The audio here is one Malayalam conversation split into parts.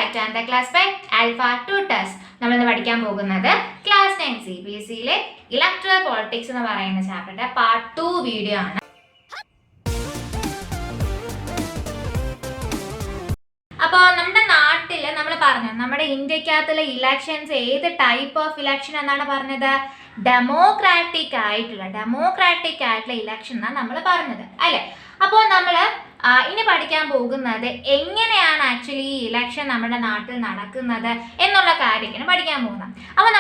back to another class by Alpha Tutors. നമ്മൾ ഇന്ന് പഠിക്കാൻ പോകുന്നത് ക്ലാസ് 9 CBSEയിലെ ഇലക്ട്രൽ പൊളിറ്റിക്സ് എന്ന് പറയുന്ന ചാപ്റ്ററിന്റെ പാർട്ട് 2 വീഡിയോ ആണ്. അപ്പോൾ നമ്മുടെ നാട്ടിൽ നമ്മൾ പറഞ്ഞു നമ്മുടെ ഇന്ത്യക്കകത്തുള്ള ഇലക്ഷൻസ് ഏത് ടൈപ്പ് ഓഫ് ഇലക്ഷൻ എന്നാണ് പറഞ്ഞത്? ഡെമോക്രാറ്റിക് ആയിട്ടുള്ള ഇലക്ഷൻ എന്നാണ് നമ്മൾ പറഞ്ഞത് അല്ലേ? അപ്പോൾ നമ്മൾ ഇനി പഠിക്കാൻ പോകുന്നത് എങ്ങനെയാണ് ആക്ച്വലി ഈ ഇലക്ഷൻ നമ്മുടെ നാട്ടിൽ നടക്കുന്നത് എന്നുള്ള കാര്യമാണ് പഠിക്കാൻ പോകുന്നത്. അപ്പോൾ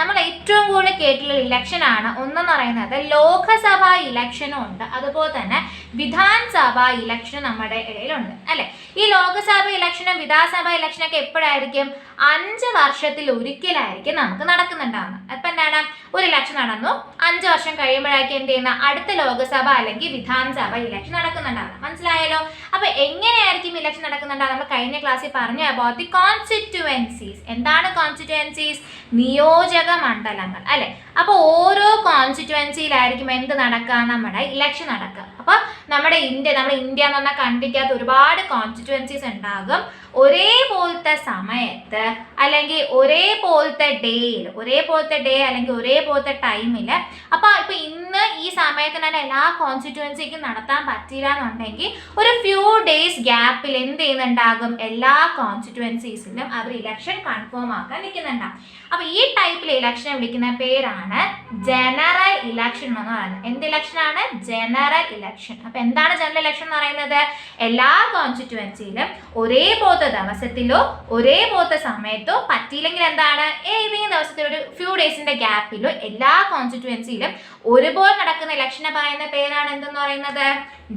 നമ്മൾ ഏറ്റവും കൂടുതൽ കേട്ടിട്ടുള്ള ഇലക്ഷനാണ് ഒന്നെന്ന് പറയുന്നത് ലോകസഭാ ഇലക്ഷനും ഉണ്ട്, അതുപോലെ തന്നെ വിധാൻസഭ ഇലക്ഷനും നമ്മുടെ ഇടയിലുണ്ട് അല്ലേ? ഈ ലോകസഭ ഇലക്ഷനും വിധാനസഭ ഇലക്ഷനൊക്കെ എപ്പോഴായിരിക്കും? 5 വർഷത്തിൽ ഒരിക്കലായിരിക്കും നമുക്ക് നടക്കുന്നുണ്ടാവുന്നത്. അപ്പം എന്താണ്, ഒരു ഇലക്ഷൻ നടന്നു 5 വർഷം കഴിയുമ്പോഴായിരിക്കും എന്ത് ചെയ്യുന്ന അടുത്ത ലോകസഭ അല്ലെങ്കിൽ വിധാനസഭ ഇലക്ഷൻ നടക്കുന്നുണ്ടാവുന്നത്. മനസ്സിലായല്ലോ? അപ്പൊ എങ്ങനെയായിരിക്കും ഇലക്ഷൻ നടക്കുന്നുണ്ടാവുക? നമ്മൾ കഴിഞ്ഞ ക്ലാസ്സിൽ പറഞ്ഞു അബൌട്ട് ദി കോൺസ്റ്റിറ്റ്യുവൻസീസ്. എന്താണ് കോൺസ്റ്റിറ്റ്യുവൻസീസ്? നിയോജക മണ്ഡലങ്ങൾ അല്ലെ? അപ്പൊ ഓരോ കോൺസ്റ്റിറ്റ്യുവൻസിയിലായിരിക്കും എന്ത് നടക്കുക? നമ്മുടെ ഇലക്ഷൻ നടക്കുക. അപ്പൊ നമ്മുടെ ഇന്ത്യ എന്ന് പറഞ്ഞ കൺട്രിക്കകത്ത് ഒരുപാട് കോൺസ്റ്റിറ്റ്യുവൻസീസ് ഉണ്ടാകും. ഒരേപോലത്തെ സമയത്ത് അല്ലെങ്കിൽ ഒരേപോലത്തെ ഡേ അല്ലെങ്കിൽ ഒരേപോലത്തെ ടൈമിൽ. അപ്പൊ ഇന്ന് ഈ സമയത്ത് തന്നെ എല്ലാ കോൺസ്റ്റിറ്റ്യുവൻസിക്കും നടത്താൻ പറ്റില്ല എന്നുണ്ടെങ്കിൽ ഒരു ഫ്യൂ ഡേയ്സ് ഗ്യാപ്പിൽ എന്ത് ചെയ്യുന്നുണ്ടാകും? എല്ലാ കോൺസ്റ്റിറ്റ്യുവൻസീസിലും അവർ ഇലക്ഷൻ കൺഫേം ആക്കാൻ നിൽക്കുന്നുണ്ടാകും. അപ്പൊ ഈ ടൈപ്പിൽ ഇലക്ഷനെ വിളിക്കുന്ന പേരാണ് ജനറൽ ഇലക്ഷൻ എന്ന് പറയുന്നത്. എന്ത് ഇലക്ഷൻ ആണ്? General election. അപ്പൊ എന്താണ് ജനറൽ ഇലക്ഷൻ എന്ന് പറയുന്നത്? എല്ലാ കോൺസ്റ്റിറ്റ്യുവൻസിയിലും ഒരേപോലത്തെ ദിവസത്തിലോ ഒരേപോലത്തെ സമയത്തോ, പറ്റിയില്ലെങ്കിൽ എന്താണ് ഏതെങ്കിലും ദിവസത്തിൽ ഒരു ഫ്യൂ ഡേയ്സിന്റെ ഗ്യാപ്പിലോ എല്ലാ കോൺസ്റ്റിറ്റ്യുവൻസിയിലും ഒരുപോലെ നടക്കുന്ന ഇലക്ഷനെ പറയുന്ന പേരാണ് എന്തെന്ന് പറയുന്നത്?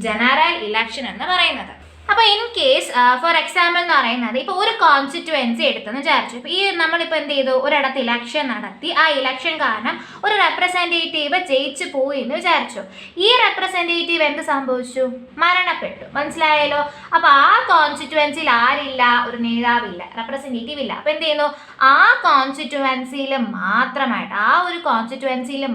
ജനറൽ ഇലക്ഷൻ എന്ന് പറയുന്നത്. അപ്പോൾ ഇൻ കേസ് ഫോർ എക്സാമ്പിൾ എന്ന് പറയുന്നത് ഇപ്പോൾ ഒരു കോൺസ്റ്റിറ്റ്യുവൻസി എടുത്തെന്ന് വിചാരിച്ചു. ഇപ്പോൾ നമ്മളിപ്പോൾ എന്ത് ചെയ്തു? ഒരിടത്ത് ഇലക്ഷൻ നടത്തി. ആ ഇലക്ഷൻ കാരണം ഒരു റെപ്രസെൻറ്റേറ്റീവ് ജയിച്ചു പോയി എന്ന് വിചാരിച്ചു. ഈ റെപ്രസെൻറ്റേറ്റീവ് എന്ത് സംഭവിച്ചു? മരണപ്പെട്ടു. മനസ്സിലായല്ലോ? അപ്പോൾ ആ കോൺസ്റ്റിറ്റ്യുവൻസിയിൽ ആരില്ല? ഒരു നേതാവില്ല, റെപ്രസെൻറ്റേറ്റീവ് ഇല്ല. അപ്പോൾ എന്ത് ചെയ്യുന്നു? ആ കോൺസ്റ്റിറ്റ്യുവൻസിയിൽ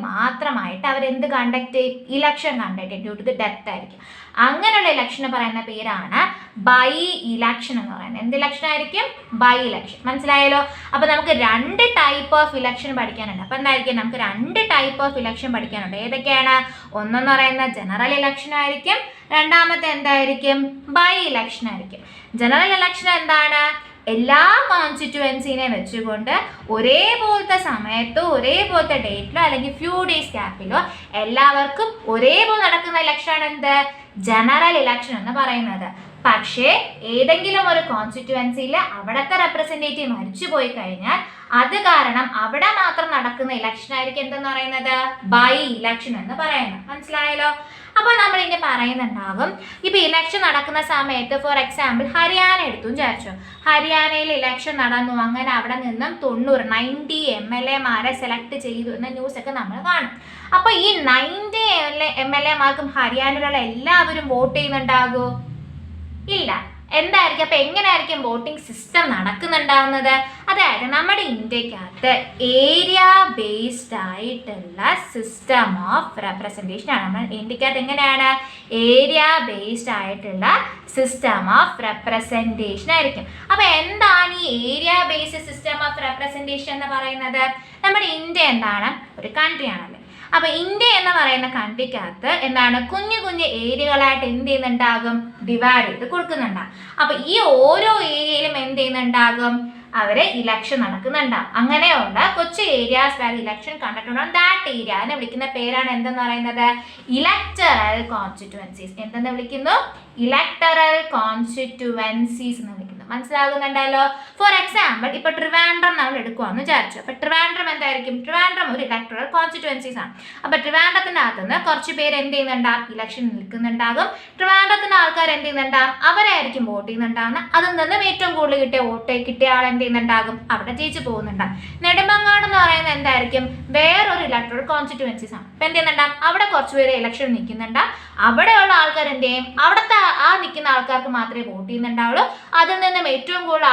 മാത്രമായിട്ട് അവരെന്ത് കണ്ടക്ട് ചെയ്യും? ഇലക്ഷൻ കണ്ടക്ട് ചെയ്യും. ഡ്യൂ ടു ദി ഡെത്ത് ആയിരിക്കും. അങ്ങനെയുള്ള ഇലക്ഷന് പറയുന്ന പേരാണ് ബൈ ഇലക്ഷൻ എന്ന് പറയുന്നത്. എന്ത് ഇലക്ഷൻ ആയിരിക്കും? By election. മനസ്സിലായല്ലോ? അപ്പൊ നമുക്ക് 2 ടൈപ്പ് ഓഫ് ഇലക്ഷൻ പഠിക്കാനുണ്ട്. അപ്പൊ എന്തായിരിക്കും? നമുക്ക് 2 ടൈപ്പ് ഓഫ് ഇലക്ഷൻ പഠിക്കാനുണ്ട്. ഏതൊക്കെയാണ്? ഒന്നെന്ന് പറയുന്ന ജനറൽ ഇലക്ഷൻ ആയിരിക്കും, രണ്ടാമത്തെ എന്തായിരിക്കും? ബൈ ഇലക്ഷൻ ആയിരിക്കും. ജനറൽ ഇലക്ഷൻ എന്താണ്? എല്ലാ കോൺസ്റ്റിറ്റ്യുവൻസിനെ വെച്ചുകൊണ്ട് ഒരേപോലത്തെ സമയത്തോ ഒരേപോലത്തെ ഡേറ്റിലോ അല്ലെങ്കിൽ ഫ്യൂ ഡേയ്സ് ഗ്യാപ്പിലോ എല്ലാവർക്കും ഒരേപോലെ നടക്കുന്ന ഇലക്ഷനാണ് എന്ത്? ജനറൽ ഇലക്ഷൻ എന്ന് പറയുന്നത്. പക്ഷേ ഏതെങ്കിലും ഒരു കോൺസ്റ്റിറ്റ്യുവൻസിയിൽ അവിടുത്തെ റെപ്രസെൻറ്റേറ്റീവ് മരിച്ചു പോയി കഴിഞ്ഞാൽ അത് കാരണം അവിടെ മാത്രം നടക്കുന്ന ഇലക്ഷൻ ആയിരിക്കും എന്തെന്ന് പറയുന്നത്? ബൈ ഇലക്ഷൻ എന്ന് പറയുന്നത്. മനസ്സിലായല്ലോ? അപ്പോൾ നമ്മൾ ഇനി പറയുന്നുണ്ടാകും ഇപ്പൊ ഇലക്ഷൻ നടക്കുന്ന സമയത്ത് ഫോർ എക്സാമ്പിൾ ഹരിയാന എടുത്തു വിചാരിച്ചു. ഹരിയാനയിൽ ഇലക്ഷൻ നടന്നു. അങ്ങനെ അവിടെ നിന്നും 90 MLA സെലക്ട് ചെയ്തു എന്ന ന്യൂസ് ഒക്കെ നമ്മൾ കാണും. അപ്പൊ ഈ 90 MLA ഹരിയാനയിലുള്ള എല്ലാവരും വോട്ട് ചെയ്യുന്നുണ്ടാകുമോ? ഇല്ല. എന്തായിരിക്കും? അപ്പൊ എങ്ങനെയായിരിക്കും വോട്ടിംഗ് സിസ്റ്റം നടക്കുന്നുണ്ടാവുന്നത്? അതായത് നമ്മുടെ ഇന്ത്യക്കകത്ത് ഏരിയ ബേസ്ഡ് ആയിട്ടുള്ള സിസ്റ്റം ഓഫ് റെപ്രസെൻറ്റേഷൻ ആണ്. നമ്മൾ ഇന്ത്യക്കകത്ത് എങ്ങനെയാണ്? ഏരിയ ബേസ്ഡ് ആയിട്ടുള്ള സിസ്റ്റം ഓഫ് റെപ്രസെൻറ്റേഷൻ ആയിരിക്കും. അപ്പൊ എന്താണ് ഈ area based system of representation എന്ന് പറയുന്നത്? നമ്മുടെ ഇന്ത്യ എന്താണ്? ഒരു കൺട്രി ആണല്ലേ? അപ്പൊ ഇന്ത്യ എന്ന് പറയുന്ന കൺട്രിക്കകത്ത് എന്താണ്? കുഞ്ഞു ഏരിയകളായിട്ട് എന്ത് ചെയ്യുന്നുണ്ടാകും? ഡിവൈഡ് ചെയ്ത് കൊടുക്കുന്നുണ്ടാകും. അപ്പൊ ഈ ഓരോ ഏരിയയിലും എന്ത് ചെയ്യുന്നുണ്ടാകും? അവര് ഇലക്ഷൻ നടക്കുന്നുണ്ടാകും. അങ്ങനെയുള്ള കൊച്ചു ഏരിയാസ് വേർ ഇലക്ഷൻ കണ്ടിട്ടുണ്ടാകും. ദാറ്റ് ഏരിയ അതിനെ വിളിക്കുന്ന പേരാണ് എന്തെന്ന് പറയുന്നത്? Electoral constituencies. എന്തെന്ന് വിളിക്കുന്നു? ഇലക്ടറൽ കോൺസ്റ്റിറ്റ്യുവൻസീസ് എന്ന് വിളിക്കുന്നു. മനസ്സിലാകുന്നുണ്ടല്ലോ? ഫോർ എക്സാമ്പിൾ ഇപ്പൊ ട്രിവാൻഡ്രം നമ്മൾ എടുക്കുവാന്ന് വിചാരിച്ചു. അപ്പൊ ട്രിവാൻഡ്രം എന്തായിരിക്കും? ട്രിവാൻഡ്രം ഒരു ഇലക്ടറൽ കോൺസ്റ്റിറ്റ്യുവൻസീസ് ആണ്. അപ്പൊ ട്രിവാൻഡ്രത്തിന്റെ അകത്തുനിന്ന് കുറച്ച് പേര് എന്ത് ചെയ്യുന്നുണ്ടാകും? ഇലക്ഷൻ നിൽക്കുന്നുണ്ടാകും. ട്രിവാൻഡ്രത്തിന്റെ ആൾക്കാർ എന്ത് ചെയ്യുന്നുണ്ടാകും? അവരായിരിക്കും വോട്ട് ചെയ്യുന്നുണ്ടാകുന്നത്. അതിൽ നിന്നും ഏറ്റവും കൂടുതൽ കിട്ടിയ ആൾ എന്ത് ചെയ്യുന്നുണ്ടാകും? അവിടെ ജയിച്ചു പോകുന്നുണ്ടാകും. നെടുമങ്ങാട് എന്ന് പറയുന്നത് എന്തായിരിക്കും? വേറൊരു ഇലക്ടറൽ കോൺസ്റ്റിറ്റ്യുവൻസീസ് ആണ്. അപ്പൊ എന്ത് ചെയ്യുന്നുണ്ടാകും? അവിടെ കുറച്ച് പേര് ഇലക്ഷൻ നിൽക്കുന്നുണ്ടാകും. അവിടെയുള്ള ആൾക്കാർ എന്ത് ചെയ്യും? അവിടുത്തെ ആ നിൽക്കുന്ന ആൾക്കാർക്ക് മാത്രമേ വോട്ട് ചെയ്യുന്നുണ്ടാവുള്ളൂ. അതിൽ നിന്നും ഏറ്റവും കൂടുതൽ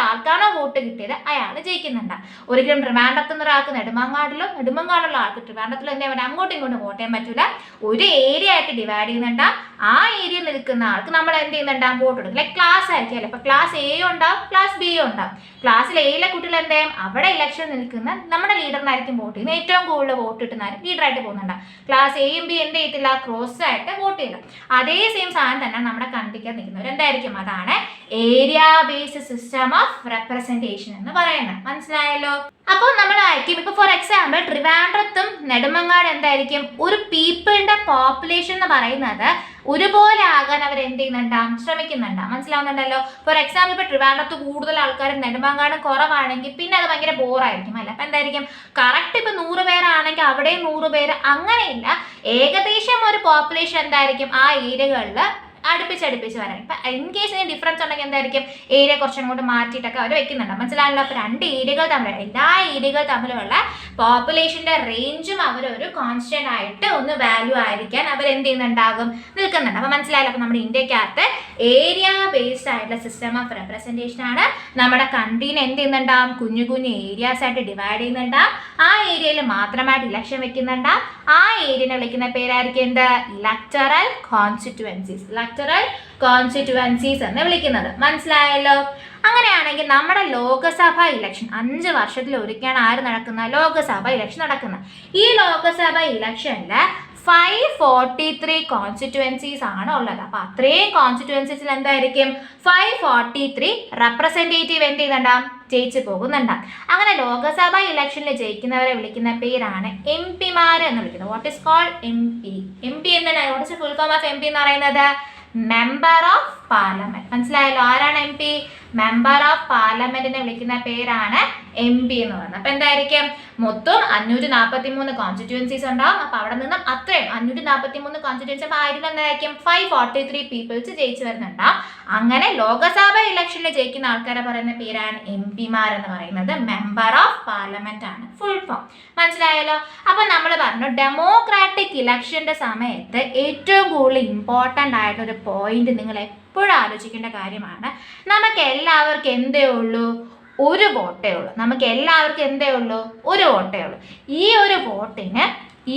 ആൾക്കാർക്കാണോ വോട്ട് കിട്ടിയത് അയാൾ ജയിക്കുന്നുണ്ട്. ഒരിക്കലും ട്രിവാൻഡ്രത്ത് നിന്ന് ഒരാൾക്ക് നെടുമങ്ങാടുള്ള ആൾക്ക് ട്രിവാൻഡ്രത്തിൽ എന്താ പറയുക അങ്ങോട്ടും ഇങ്ങോട്ടും വോട്ട് ചെയ്യാൻ പറ്റില്ല. ഒരു ഏരിയ ആയിട്ട് ഡിവൈഡ് ചെയ്യുന്നുണ്ട്. ആ ഏരിയ നിൽക്കുന്ന ആൾക്ക് നമ്മൾ എന്ത് ചെയ്യുന്നുണ്ടാകും വോട്ട് കൊടുക്കും. ലൈക്ക് ക്ലാസ് ആയിരിക്കും അല്ലേ. ഇപ്പൊ ക്ലാസ് എ ഉണ്ടാവും, ക്ലാസ് ബി ഉണ്ടാവും. ക്ലാസ്സിൽ എയിലെ കുട്ടികൾ എന്ത് ചെയ്യും, അവിടെ ഇലക്ഷൻ നിൽക്കുന്ന നമ്മുടെ ലീഡറിനായിരിക്കും വോട്ട് ചെയ്യുന്നത്. ഏറ്റവും കൂടുതൽ വോട്ട് കിട്ടുന്നതായിരിക്കും ലീഡറായിട്ട് പോകുന്നുണ്ട്. ക്ലാസ് എയും ബി എന്ത് ചെയ്യത്തില്ല, ക്രോസ് ആയിട്ട് വോട്ട് ചെയ്യില്ല. അതേ സെയിം സാധനം തന്നെ നമ്മുടെ കണ്ടിക്കാൻ നിൽക്കുന്നവർ എന്തായിരിക്കും, അതാണ് area based system of representation എന്ന് പറയുന്നത്. മനസ്സിലായല്ലോ. അപ്പോൾ നമ്മളായിരിക്കും ഇപ്പൊ ഫോർ എക്സാമ്പിൾ ട്രിവാൻഡ്രത്തും നെടുമങ്ങാട് എന്തായിരിക്കും, ഒരു പീപ്പിളിന്റെ പോപ്പുലേഷൻ എന്ന് പറയുന്നത് ഒരുപോലെ ആകാൻ അവർ എന്ത് ചെയ്യുന്നുണ്ടാവും, ശ്രമിക്കുന്നുണ്ടാവും. മനസ്സിലാവുന്നുണ്ടല്ലോ. ഫോർ എക്സാമ്പിൾ ഇപ്പൊ ട്രിവാൻഡ്രത്ത് കൂടുതൽ ആൾക്കാരും നെടുമങ്ങാട് കുറവാണെങ്കിൽ പിന്നെ അത് ഭയങ്കര ബോറായിരിക്കും അല്ല. അപ്പൊ എന്തായിരിക്കും, കറക്റ്റ് ഇപ്പൊ 100 പേരാണെങ്കിൽ അവിടെയും 100 പേര്, അങ്ങനെയില്ല. ഏകദേശം ഒരു പോപ്പുലേഷൻ എന്തായിരിക്കും ആ ഏരിയകളിൽ അടുപ്പിച്ച് വരാൻ. ഇപ്പൊ ഇൻ കേസ് ഡിഫറൻസ് ഉണ്ടെങ്കിൽ എന്തായിരിക്കും, ഏരിയ കുറച്ചും കൂടെ മാറ്റിയിട്ടൊക്കെ അവർ വെക്കുന്നുണ്ട്. മനസ്സിലായല്ലോ. അപ്പൊ രണ്ട് ഏരിയകൾ തമ്മിലുള്ള എല്ലാ ഏരിയകൾ തമ്മിലുള്ള പോപ്പുലേഷന്റെ റേഞ്ചും അവരൊരു കോൺസ്റ്റന്റ് ആയിട്ട് ഒന്ന് വാല്യൂ ആയിരിക്കാൻ അവർ എന്ത് ചെയ്യുന്നുണ്ടാകും, നിൽക്കുന്നുണ്ട്. അപ്പൊ മനസ്സിലായല്ലോ. അപ്പൊ നമ്മുടെ ഇന്ത്യക്കകത്ത് ഏരിയ ബേസ്ഡ് ആയിട്ടുള്ള സിസ്റ്റം ഓഫ് റെപ്രസെന്റേഷൻ ആണ്. നമ്മുടെ കൺട്രീനെ എന്ത് ചെയ്യുന്നുണ്ടാവും, കുഞ്ഞു കുഞ്ഞു ഏരിയാസ് ആയിട്ട് ഡിവൈഡ് ചെയ്യുന്നുണ്ടാവും. ആ ഏരിയയിൽ മാത്രമായിട്ട് ഇലക്ഷൻ വെക്കുന്നുണ്ടാവും. ആ ഏരിയനെ വിളിക്കുന്ന പേരായിരിക്കും എന്ത്, ഇലക്ടറൽ കോൺസ്റ്റിറ്റുവൻസീസ്. കോൺസ്റ്റിറ്റുവൻസീസ് എന്ന് വിളിക്കുന്നത്. മനസ്സിലായല്ലോ. അങ്ങനെയാണെങ്കിൽ നമ്മുടെ ലോകസഭ ഇലക്ഷൻ 5 വർഷത്തിൽ ഒരിക്കലാണ് ആര് നടക്കുന്ന, ലോകസഭ ഇലക്ഷൻ നടക്കുന്നത്. ഈ ലോകസഭ ഇലക്ഷനിൽ 543 കോൺസ്റ്റിറ്റുവൻസീസ് ആണ് ഉള്ളത്. അപ്പൊ അത്രയും കോൺസ്റ്റിറ്റുവൻസീസിൽ എന്തായിരിക്കും 543 റെപ്രസെന്റേറ്റീവ് എന്ത് ചെയ്യുന്നുണ്ടാവും, ജയിച്ചു പോകുന്നുണ്ടാവും. അങ്ങനെ ലോകസഭ ഇലക്ഷനിൽ ജയിക്കുന്നവരെ വിളിക്കുന്ന പേരാണ് എം പിമാര് എന്ന് വിളിക്കുന്നത്. What is called M P. M P എന്താണ്, what is full form of M P എന്ന് പറയുന്നത്, മെമ്പർ ഓഫ് പാർലമെന്റ്. മനസ്സിലായല്ലോ. ആരാണ് എം പി, മെമ്പർ ഓഫ് പാർലമെന്റിനെ വിളിക്കുന്ന പേരാണ് എം പി എന്ന് പറയുന്നത്. അപ്പൊ എന്തായിരിക്കും, മൊത്തം 543 കോൺസ്റ്റിറ്റ്യുവൻസീസ് ഉണ്ടാവും. അപ്പൊ അവിടെ നിന്നും അത്രയും 543 കോൺസ്റ്റിറ്റ്യുവൻസി അപ്പൊ ആയിരം എന്തായിരിക്കും 543 പീപ്പിൾസ് ജയിച്ചു വരുന്നുണ്ടാവും. അങ്ങനെ ലോകസഭ ഇലക്ഷനിൽ ജയിക്കുന്ന ആൾക്കാരെ പറയുന്ന പേരാണ് എം പിമാർ എന്ന് പറയുന്നത്. മെമ്പർ ഓഫ് പാർലമെന്റ് ആണ് ഫുൾ ഫോം. മനസ്സിലായല്ലോ. അപ്പൊ നമ്മൾ പറഞ്ഞു ഡെമോക്രാറ്റിക് ഇലക്ഷന്റെ സമയത്ത് ഏറ്റവും കൂടുതൽ ഇമ്പോർട്ടൻ്റ് ആയിട്ടൊരു പോയിന്റ് നിങ്ങൾ എപ്പോഴും ആലോചിക്കേണ്ട കാര്യമാണ്, നമുക്ക് എല്ലാവർക്കും എന്തേ ഉള്ളൂ, ഒരു വോട്ടേ ഉള്ളൂ. നമുക്ക് എല്ലാവർക്കും എന്തേ ഉള്ളൂ, ഒരു വോട്ടേ ഉള്ളൂ. ഈ ഒരു വോട്ടിന്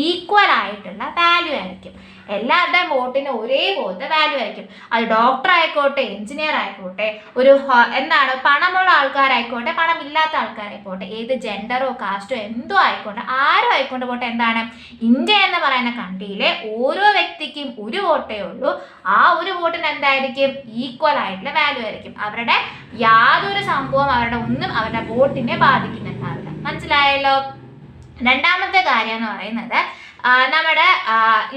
ഈക്വൽ ആയിട്ടുള്ള വാല്യൂ ആയിരിക്കും. എല്ലാവരുടെയും വോട്ടിന് ഒരേപോലത്തെ വാല്യൂ ആയിരിക്കും. അത് ഡോക്ടർ ആയിക്കോട്ടെ, എഞ്ചിനീയർ ആയിക്കോട്ടെ, ഒരു എന്താണ് പണമുള്ള ആൾക്കാരായിക്കോട്ടെ, പണമില്ലാത്ത ആൾക്കാരായിക്കോട്ടെ, ഏത് ജെൻഡറോ കാസ്റ്റോ എന്തോ ആയിക്കോട്ടെ, ആരും ആയിക്കോട്ടെ പോട്ടെ, എന്താണ് ഇന്ത്യ എന്ന് പറയുന്ന കൺട്രിയിലെ ഓരോ വ്യക്തിക്കും ഒരു വോട്ടേ ഉള്ളൂ. ആ ഒരു വോട്ടിന് എന്തായിരിക്കും, ഈക്വൽ ആയിട്ടുള്ള വാല്യൂ ആയിരിക്കും. അവരുടെ യാതൊരു സംഭവം അവരുടെ വോട്ടിനെ ബാധിക്കുന്നുണ്ടാവില്ല. മനസ്സിലായല്ലോ. രണ്ടാമത്തെ കാര്യം എന്ന് പറയുന്നത് നമ്മുടെ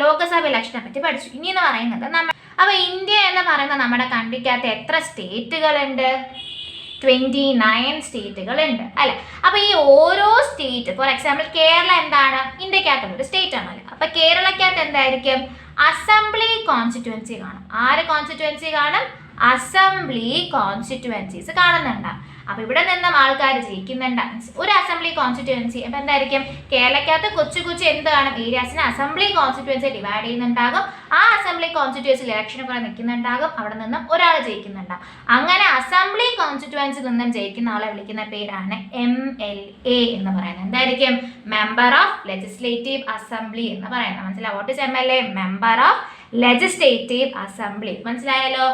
ലോകസഭ ഇലക്ഷനെ പറ്റി പഠിച്ചു. ഇനി എന്ന് പറയുന്നത് അപ്പൊ ഇന്ത്യ എന്ന് പറയുന്ന നമ്മുടെ കൺട്രിക്കകത്ത് എത്ര സ്റ്റേറ്റുകളുണ്ട്, 29 സ്റ്റേറ്റുകളുണ്ട് അല്ലെ. അപ്പൊ ഈ ഓരോ സ്റ്റേറ്റ്, ഫോർ എക്സാമ്പിൾ കേരള എന്താണ് ഇന്ത്യക്കകത്തുള്ള ഒരു സ്റ്റേറ്റ് ആണല്ലോ. അപ്പൊ കേരളക്കകത്ത് എന്തായിരിക്കും, അസംബ്ലി കോൺസ്റ്റിറ്റ്യുവൻസി കാണും. ആര് കോൺസ്റ്റിറ്റ്യുവൻസി കാണും, അസംബ്ലി കോൺസ്റ്റിറ്റ്യുവൻസീസ് കാണുന്നുണ്ട്. അപ്പൊ ഇവിടെ നിന്നും ആൾക്കാർ ജയിക്കുന്നുണ്ട്. ഒരു അസംബ്ലി കോൺസ്റ്റിറ്റ്യുവൻസി അപ്പൊ എന്തായിരിക്കും, കേരളക്കകത്ത് കൊച്ചു കൊച്ചു എന്ത് കാണും, ഏരിയാസിന് അസംബ്ലി കോൺസ്റ്റിറ്റ്യുവൻസി ഡിവൈഡ് ചെയ്യുന്നുണ്ടാകും. ആ അസംബ്ലി കോൺസ്റ്റിറ്റ്യുവൻസിൽ ഇലക്ഷന് കുറെ നിൽക്കുന്നുണ്ടാകും. അവിടെ നിന്നും ഒരാൾ ജയിക്കുന്നുണ്ടാകും. അങ്ങനെ അസംബ്ലി കോൺസ്റ്റിറ്റ്യുവൻസിൽ നിന്നും ജയിക്കുന്ന ആളെ വിളിക്കുന്ന പേരാണ് MLA എന്ന് പറയുന്നത്. എന്തായിരിക്കും, മെമ്പർ ഓഫ് ലെജിസ്ലേറ്റീവ് അസംബ്ലി എന്ന് പറയുന്നത്. മനസ്സിലാവും. What is MLA, member of legislative assembly. മനസ്സിലായല്ലോ.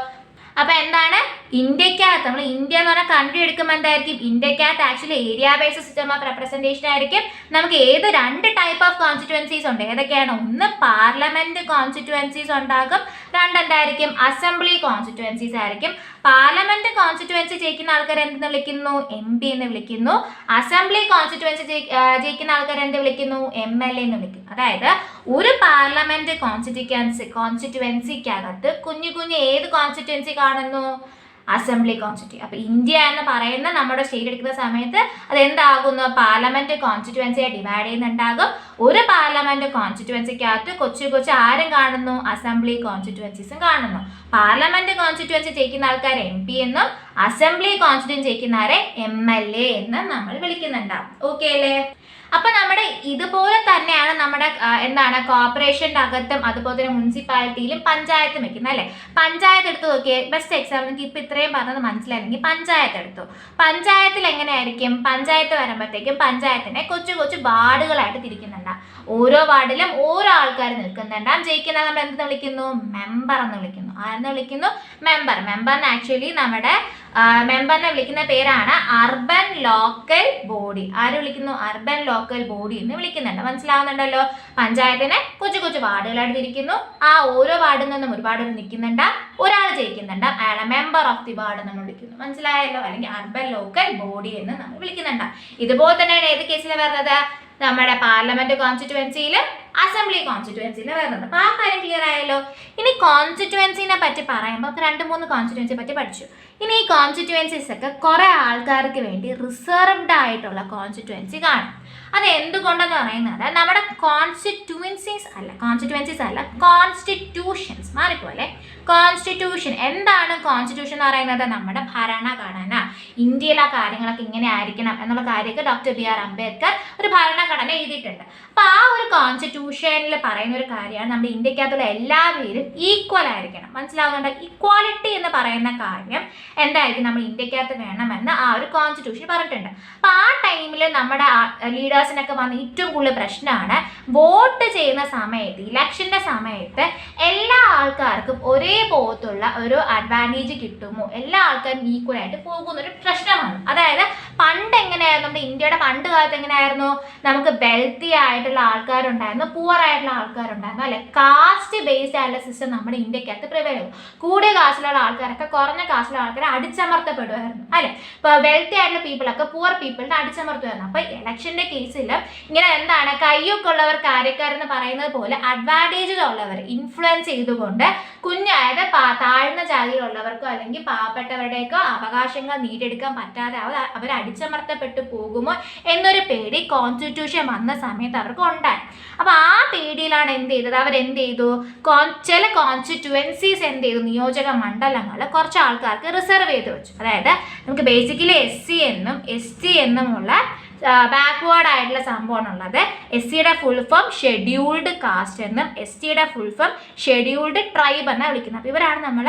അപ്പൊ എന്താണ്, ഇന്ത്യക്കകത്ത് നമ്മൾ ഇന്ത്യ എന്ന് പറഞ്ഞാൽ കൺട്രി എടുക്കുമ്പോൾ എന്തായിരിക്കും, ഇന്ത്യക്കകത്ത് actually area based system of representation ആയിരിക്കും. നമുക്ക് ഏത് 2 ടൈപ്പ് ഓഫ് കോൺസ്റ്റിറ്റ്യുവൻസീസ് ഉണ്ട്. ഏതൊക്കെയാണ്, ഒന്ന് പാർലമെന്റ് കോൺസ്റ്റിറ്റ്യുവൻസീസ് ഉണ്ടാകും, 2 എന്തായിരിക്കും, അസംബ്ലി കോൺസ്റ്റിറ്റ്യുവൻസീസ് ആയിരിക്കും. പാർലമെന്റ് കോൺസ്റ്റിറ്റ്യുവൻസി ജയിക്കുന്ന ആൾക്കാർ എന്തെന്ന് വിളിക്കുന്നു, MP എന്ന് വിളിക്കുന്നു. അസംബ്ലി കോൺസ്റ്റിറ്റ്യുവൻസി ജയിക്കുന്ന ആൾക്കാർ എന്ത് വിളിക്കുന്നു, MLA എന്ന് വിളിക്കുന്നു. അതായത് ഒരു പാർലമെന്റ് കോൺസ്റ്റിറ്റ്യുവൻസിക്കകത്ത് കുഞ്ഞു കുഞ്ഞു ഏത് കോൺസ്റ്റിറ്റ്യുവൻസി കാണുന്നു, അസംബ്ലി കോൺസ്റ്റിറ്റ്യൂൻസി. അപ്പൊ ഇന്ത്യ എന്ന് പറയുന്ന നമ്മുടെ സ്റ്റേറ്റ് എടുക്കുന്ന സമയത്ത് അത് എന്താകുന്നു, പാർലമെന്റ് കോൺസ്റ്റിറ്റ്യുവൻസിയെ ഡിവൈഡ് ചെയ്യുന്നുണ്ടാകും. ഒരു പാർലമെന്റ് കോൺസ്റ്റിറ്റ്യുവൻസിക്കകത്ത് കൊച്ചു കൊച്ചു ആരും കാണുന്നു, അസംബ്ലി കോൺസ്റ്റിറ്റ്യുവൻസീസും കാണുന്നു. പാർലമെന്റ് കോൺസ്റ്റിറ്റ്യുവൻസി ജയിക്കുന്ന ആൾക്കാരെ MP എന്നും അസംബ്ലി കോൺസ്റ്റിറ്റ്യുവൻസി ജയിക്കുന്നവരെ MLA എന്നും നമ്മൾ വിളിക്കുന്നുണ്ടാവും. ഓക്കെ അല്ലേ? അപ്പൊ നമ്മുടെ ഇതുപോലെ തന്നെയാണ് നമ്മുടെ എന്താണ് കോർപ്പറേഷൻ്റെ അകത്തും അതുപോലെ തന്നെ മുനിസിപ്പാലിറ്റിയിലും പഞ്ചായത്തും വെക്കുന്നത് അല്ലേ. പഞ്ചായത്ത് എടുത്ത് നോക്കിയേ, ബെസ്റ്റ് എക്സാമ്പിൾ നിങ്ങൾക്ക് ഇപ്പം ഇത്രയും പറഞ്ഞത് മനസ്സിലായില്ലെങ്കിൽ പഞ്ചായത്ത് എടുത്തു. പഞ്ചായത്തിൽ എങ്ങനെയായിരിക്കും? പഞ്ചായത്ത് വരുമ്പോഴത്തേക്കും പഞ്ചായത്തിനെ കൊച്ചു കൊച്ചു വാർഡുകളായിട്ട് തിരിക്കുന്നുണ്ടാവും. ഓരോ വാർഡിലും ഓരോ ആൾക്കാർ നിൽക്കുന്നുണ്ടാവും. ജയിക്കുന്ന നമ്മൾ എന്തെന്ന് വിളിക്കുന്നു? മെമ്പർ എന്ന് വിളിക്കുന്നു. ആരെന്ന് വിളിക്കുന്നു? മെമ്പർ. മെമ്പറിന് ആക്ച്വലി നമ്മുടെ മെമ്പറിനെ വിളിക്കുന്ന പേരാണ് അർബൻ ലോക്കൽ ബോഡി. ആര് വിളിക്കുന്നു? അർബൻ ലോക്കൽ ബോഡി എന്ന് വിളിക്കുന്നുണ്ട്. മനസ്സിലാവുന്നുണ്ടല്ലോ? പഞ്ചായത്തിനെ കൊച്ചു കൊച്ചു വാർഡുകളായിട്ട് തിരിക്കുന്നു. ആ ഓരോ വാർഡിൽ നിന്നും ഒരുപാട് നിൽക്കുന്നുണ്ട്, ഒരാൾ ജയിക്കുന്നുണ്ട്, അയാളെ മെമ്പർ ഓഫ് ദി വാർഡ് നമ്മൾ വിളിക്കുന്നു. മനസ്സിലായല്ലോ? അല്ലെങ്കിൽ അർബൻ ലോക്കൽ ബോഡി എന്ന് നമ്മൾ വിളിക്കുന്നുണ്ട്. ഇതുപോലെ തന്നെയാണ് ഏത് കേസിലാണ് വരുന്നത്? നമ്മുടെ പാർലമെന്റ് കോൺസ്റ്റിറ്റ്യുവൻസിയിൽ അസംബ്ലി കോൺസ്റ്റിറ്റ്യുവൻസിയിൽ വരുന്നത്. അപ്പോൾ ആ കാര്യം ക്ലിയർ ആയല്ലോ. ഇനി കോൺസ്റ്റിറ്റ്യുവൻസിനെ പറ്റി പറയുമ്പോൾ 2-3 കോൺസ്റ്റിറ്റ്യുവൻസിയെ പറ്റി പഠിച്ചു. ഇനി ഈ കോൺസ്റ്റിറ്റ്യുവൻസീസ് ഒക്കെ കുറേ ആൾക്കാർക്ക് വേണ്ടി റിസർവ്ഡ് ആയിട്ടുള്ള കോൺസ്റ്റിറ്റ്യുവൻസി കാണും. അത് എന്തുകൊണ്ടെന്ന് പറയുന്നത് നമ്മുടെ കോൺസ്റ്റിറ്റ്യുവൻസീസ് അല്ല കോൺസ്റ്റിറ്റ്യൂഷൻസ് മാറിപ്പോലെ. കോൺസ്റ്റിറ്റ്യൂഷൻ എന്താണ്? കോൺസ്റ്റിറ്റ്യൂഷൻ എന്ന് പറയുന്നത് നമ്മുടെ ഭരണഘടന, ഇന്ത്യയിലെ കാര്യങ്ങളൊക്കെ ഇങ്ങനെ ആയിരിക്കണം എന്നുള്ള കാര്യമൊക്കെ ഡോക്ടർ BR അംബേദ്കർ ഒരു ഭരണഘടന എഴുതിയിട്ടുണ്ട്. അപ്പോൾ ആ ഒരു കോൺസ്റ്റിറ്റ്യൂഷനിൽ പറയുന്ന ഒരു കാര്യമാണ് നമ്മുടെ ഇന്ത്യക്കകത്തുള്ള എല്ലാവരും ഈക്വൽ ആയിരിക്കണം. മനസ്സിലാവുന്നുണ്ട്? ഇക്വാലിറ്റി എന്ന് പറയുന്ന കാര്യം എന്തായിരിക്കും നമ്മൾ ഇന്ത്യക്കകത്ത് വേണമെന്ന് ആ ഒരു കോൺസ്റ്റിറ്റ്യൂഷൻ പറഞ്ഞിട്ടുണ്ട്. അപ്പോൾ ആ ടൈമിൽ നമ്മുടെ ലീഡേഴ്സിനൊക്കെ വന്ന ഏറ്റവും കൂടുതൽ പ്രശ്നമാണ് വോട്ട് ചെയ്യുന്ന സമയത്ത്, ഇലക്ഷൻ്റെ സമയത്ത് എല്ലാ ആൾക്കാർക്കും ഒരേപോലത്തുള്ള ഒരു അഡ്വാൻറ്റേജ് കിട്ടുമോ, എല്ലാ ആൾക്കാരും ഈക്വൽ ആയിട്ട് പോകുന്നൊരു പ്രശ്നമാണ്. അതായത് പണ്ട് എങ്ങനെയായിരുന്നു? നമ്മുടെ ഇന്ത്യയുടെ പണ്ട് കാലത്ത് എങ്ങനെയായിരുന്നു? നമുക്ക് വെൽത്തി ആയിട്ടുള്ള ആൾക്കാരുണ്ടായിരുന്നു, പുവർ ആയിട്ടുള്ള ആൾക്കാരുണ്ടായിരുന്നു അല്ലെ. കാസ്റ്റ് ബേസ്ഡ് ആയിട്ടുള്ള സിസ്റ്റം നമ്മുടെ ഇന്ത്യക്കകത്ത് പ്രിവെയിൽ ചെയ്തു. കൂടിയ കാസ്റ്റിലുള്ള ആൾക്കാരൊക്കെ കുറഞ്ഞ കാസ്റ്റിലുള്ള ആൾക്കാരെ അടിച്ചമർത്തപ്പെടുമായിരുന്നു അല്ലെ. ഇപ്പോൾ വെൽത്തി ആയിട്ടുള്ള പീപ്പിളൊക്കെ പുവർ പീപ്പിളിനെ അടിച്ചമർത്തുമായിരുന്നു. അപ്പോൾ ഇലക്ഷൻ്റെ കേസിൽ ഇങ്ങനെ എന്താണ്, കയ്യൊക്കെ ഉള്ളവർ കാര്യക്കാരെന്ന് പറയുന്നത് പോലെ അഡ്വാൻറ്റേജിലുള്ളവർ ഇൻഫ്ലുവൻസ് ചെയ്തുകൊണ്ട് കുഞ്ഞായത് താഴ്ന്ന ജാതിയിലുള്ളവർക്കോ അല്ലെങ്കിൽ പാവപ്പെട്ടവരുടെയൊക്കെ അവകാശങ്ങൾ നേടിയെടുക്കാൻ പറ്റാതെ അവർ അടിച്ചമർത്തപ്പെട്ടു പോകുമോ എന്നൊരു പേടി കോൺസ്റ്റിറ്റ്യൂഷൻ വന്ന സമയത്ത് അവർക്ക് ഉണ്ടായി. അപ്പോൾ ആ പേടിയിലാണ് എന്ത് ചെയ്തത്? അവരെന്ത് ചെയ്തു? ചില കോൺസ്റ്റിറ്റ്യുവൻസീസ് എന്ത് ചെയ്തു? നിയോജക മണ്ഡലങ്ങൾ കുറച്ച് ആൾക്കാർക്ക് റിസർവ് ചെയ്ത് വെച്ചു. അതായത് നമുക്ക് ബേസിക്കലി SC എന്നും ST എന്നുമുള്ള ബാക്ക്വേർഡ് ആയിട്ടുള്ള സംഭവമാണുള്ളത്. SCയുടെ ഫുൾ ഫോം ഷെഡ്യൂൾഡ് കാസ്റ്റ് എന്നും STയുടെ ഫുൾ ഫോം ഷെഡ്യൂൾഡ് ട്രൈബ് എന്നാണ് വിളിക്കുന്നത്. അപ്പോൾ ഇവരാണ് നമ്മൾ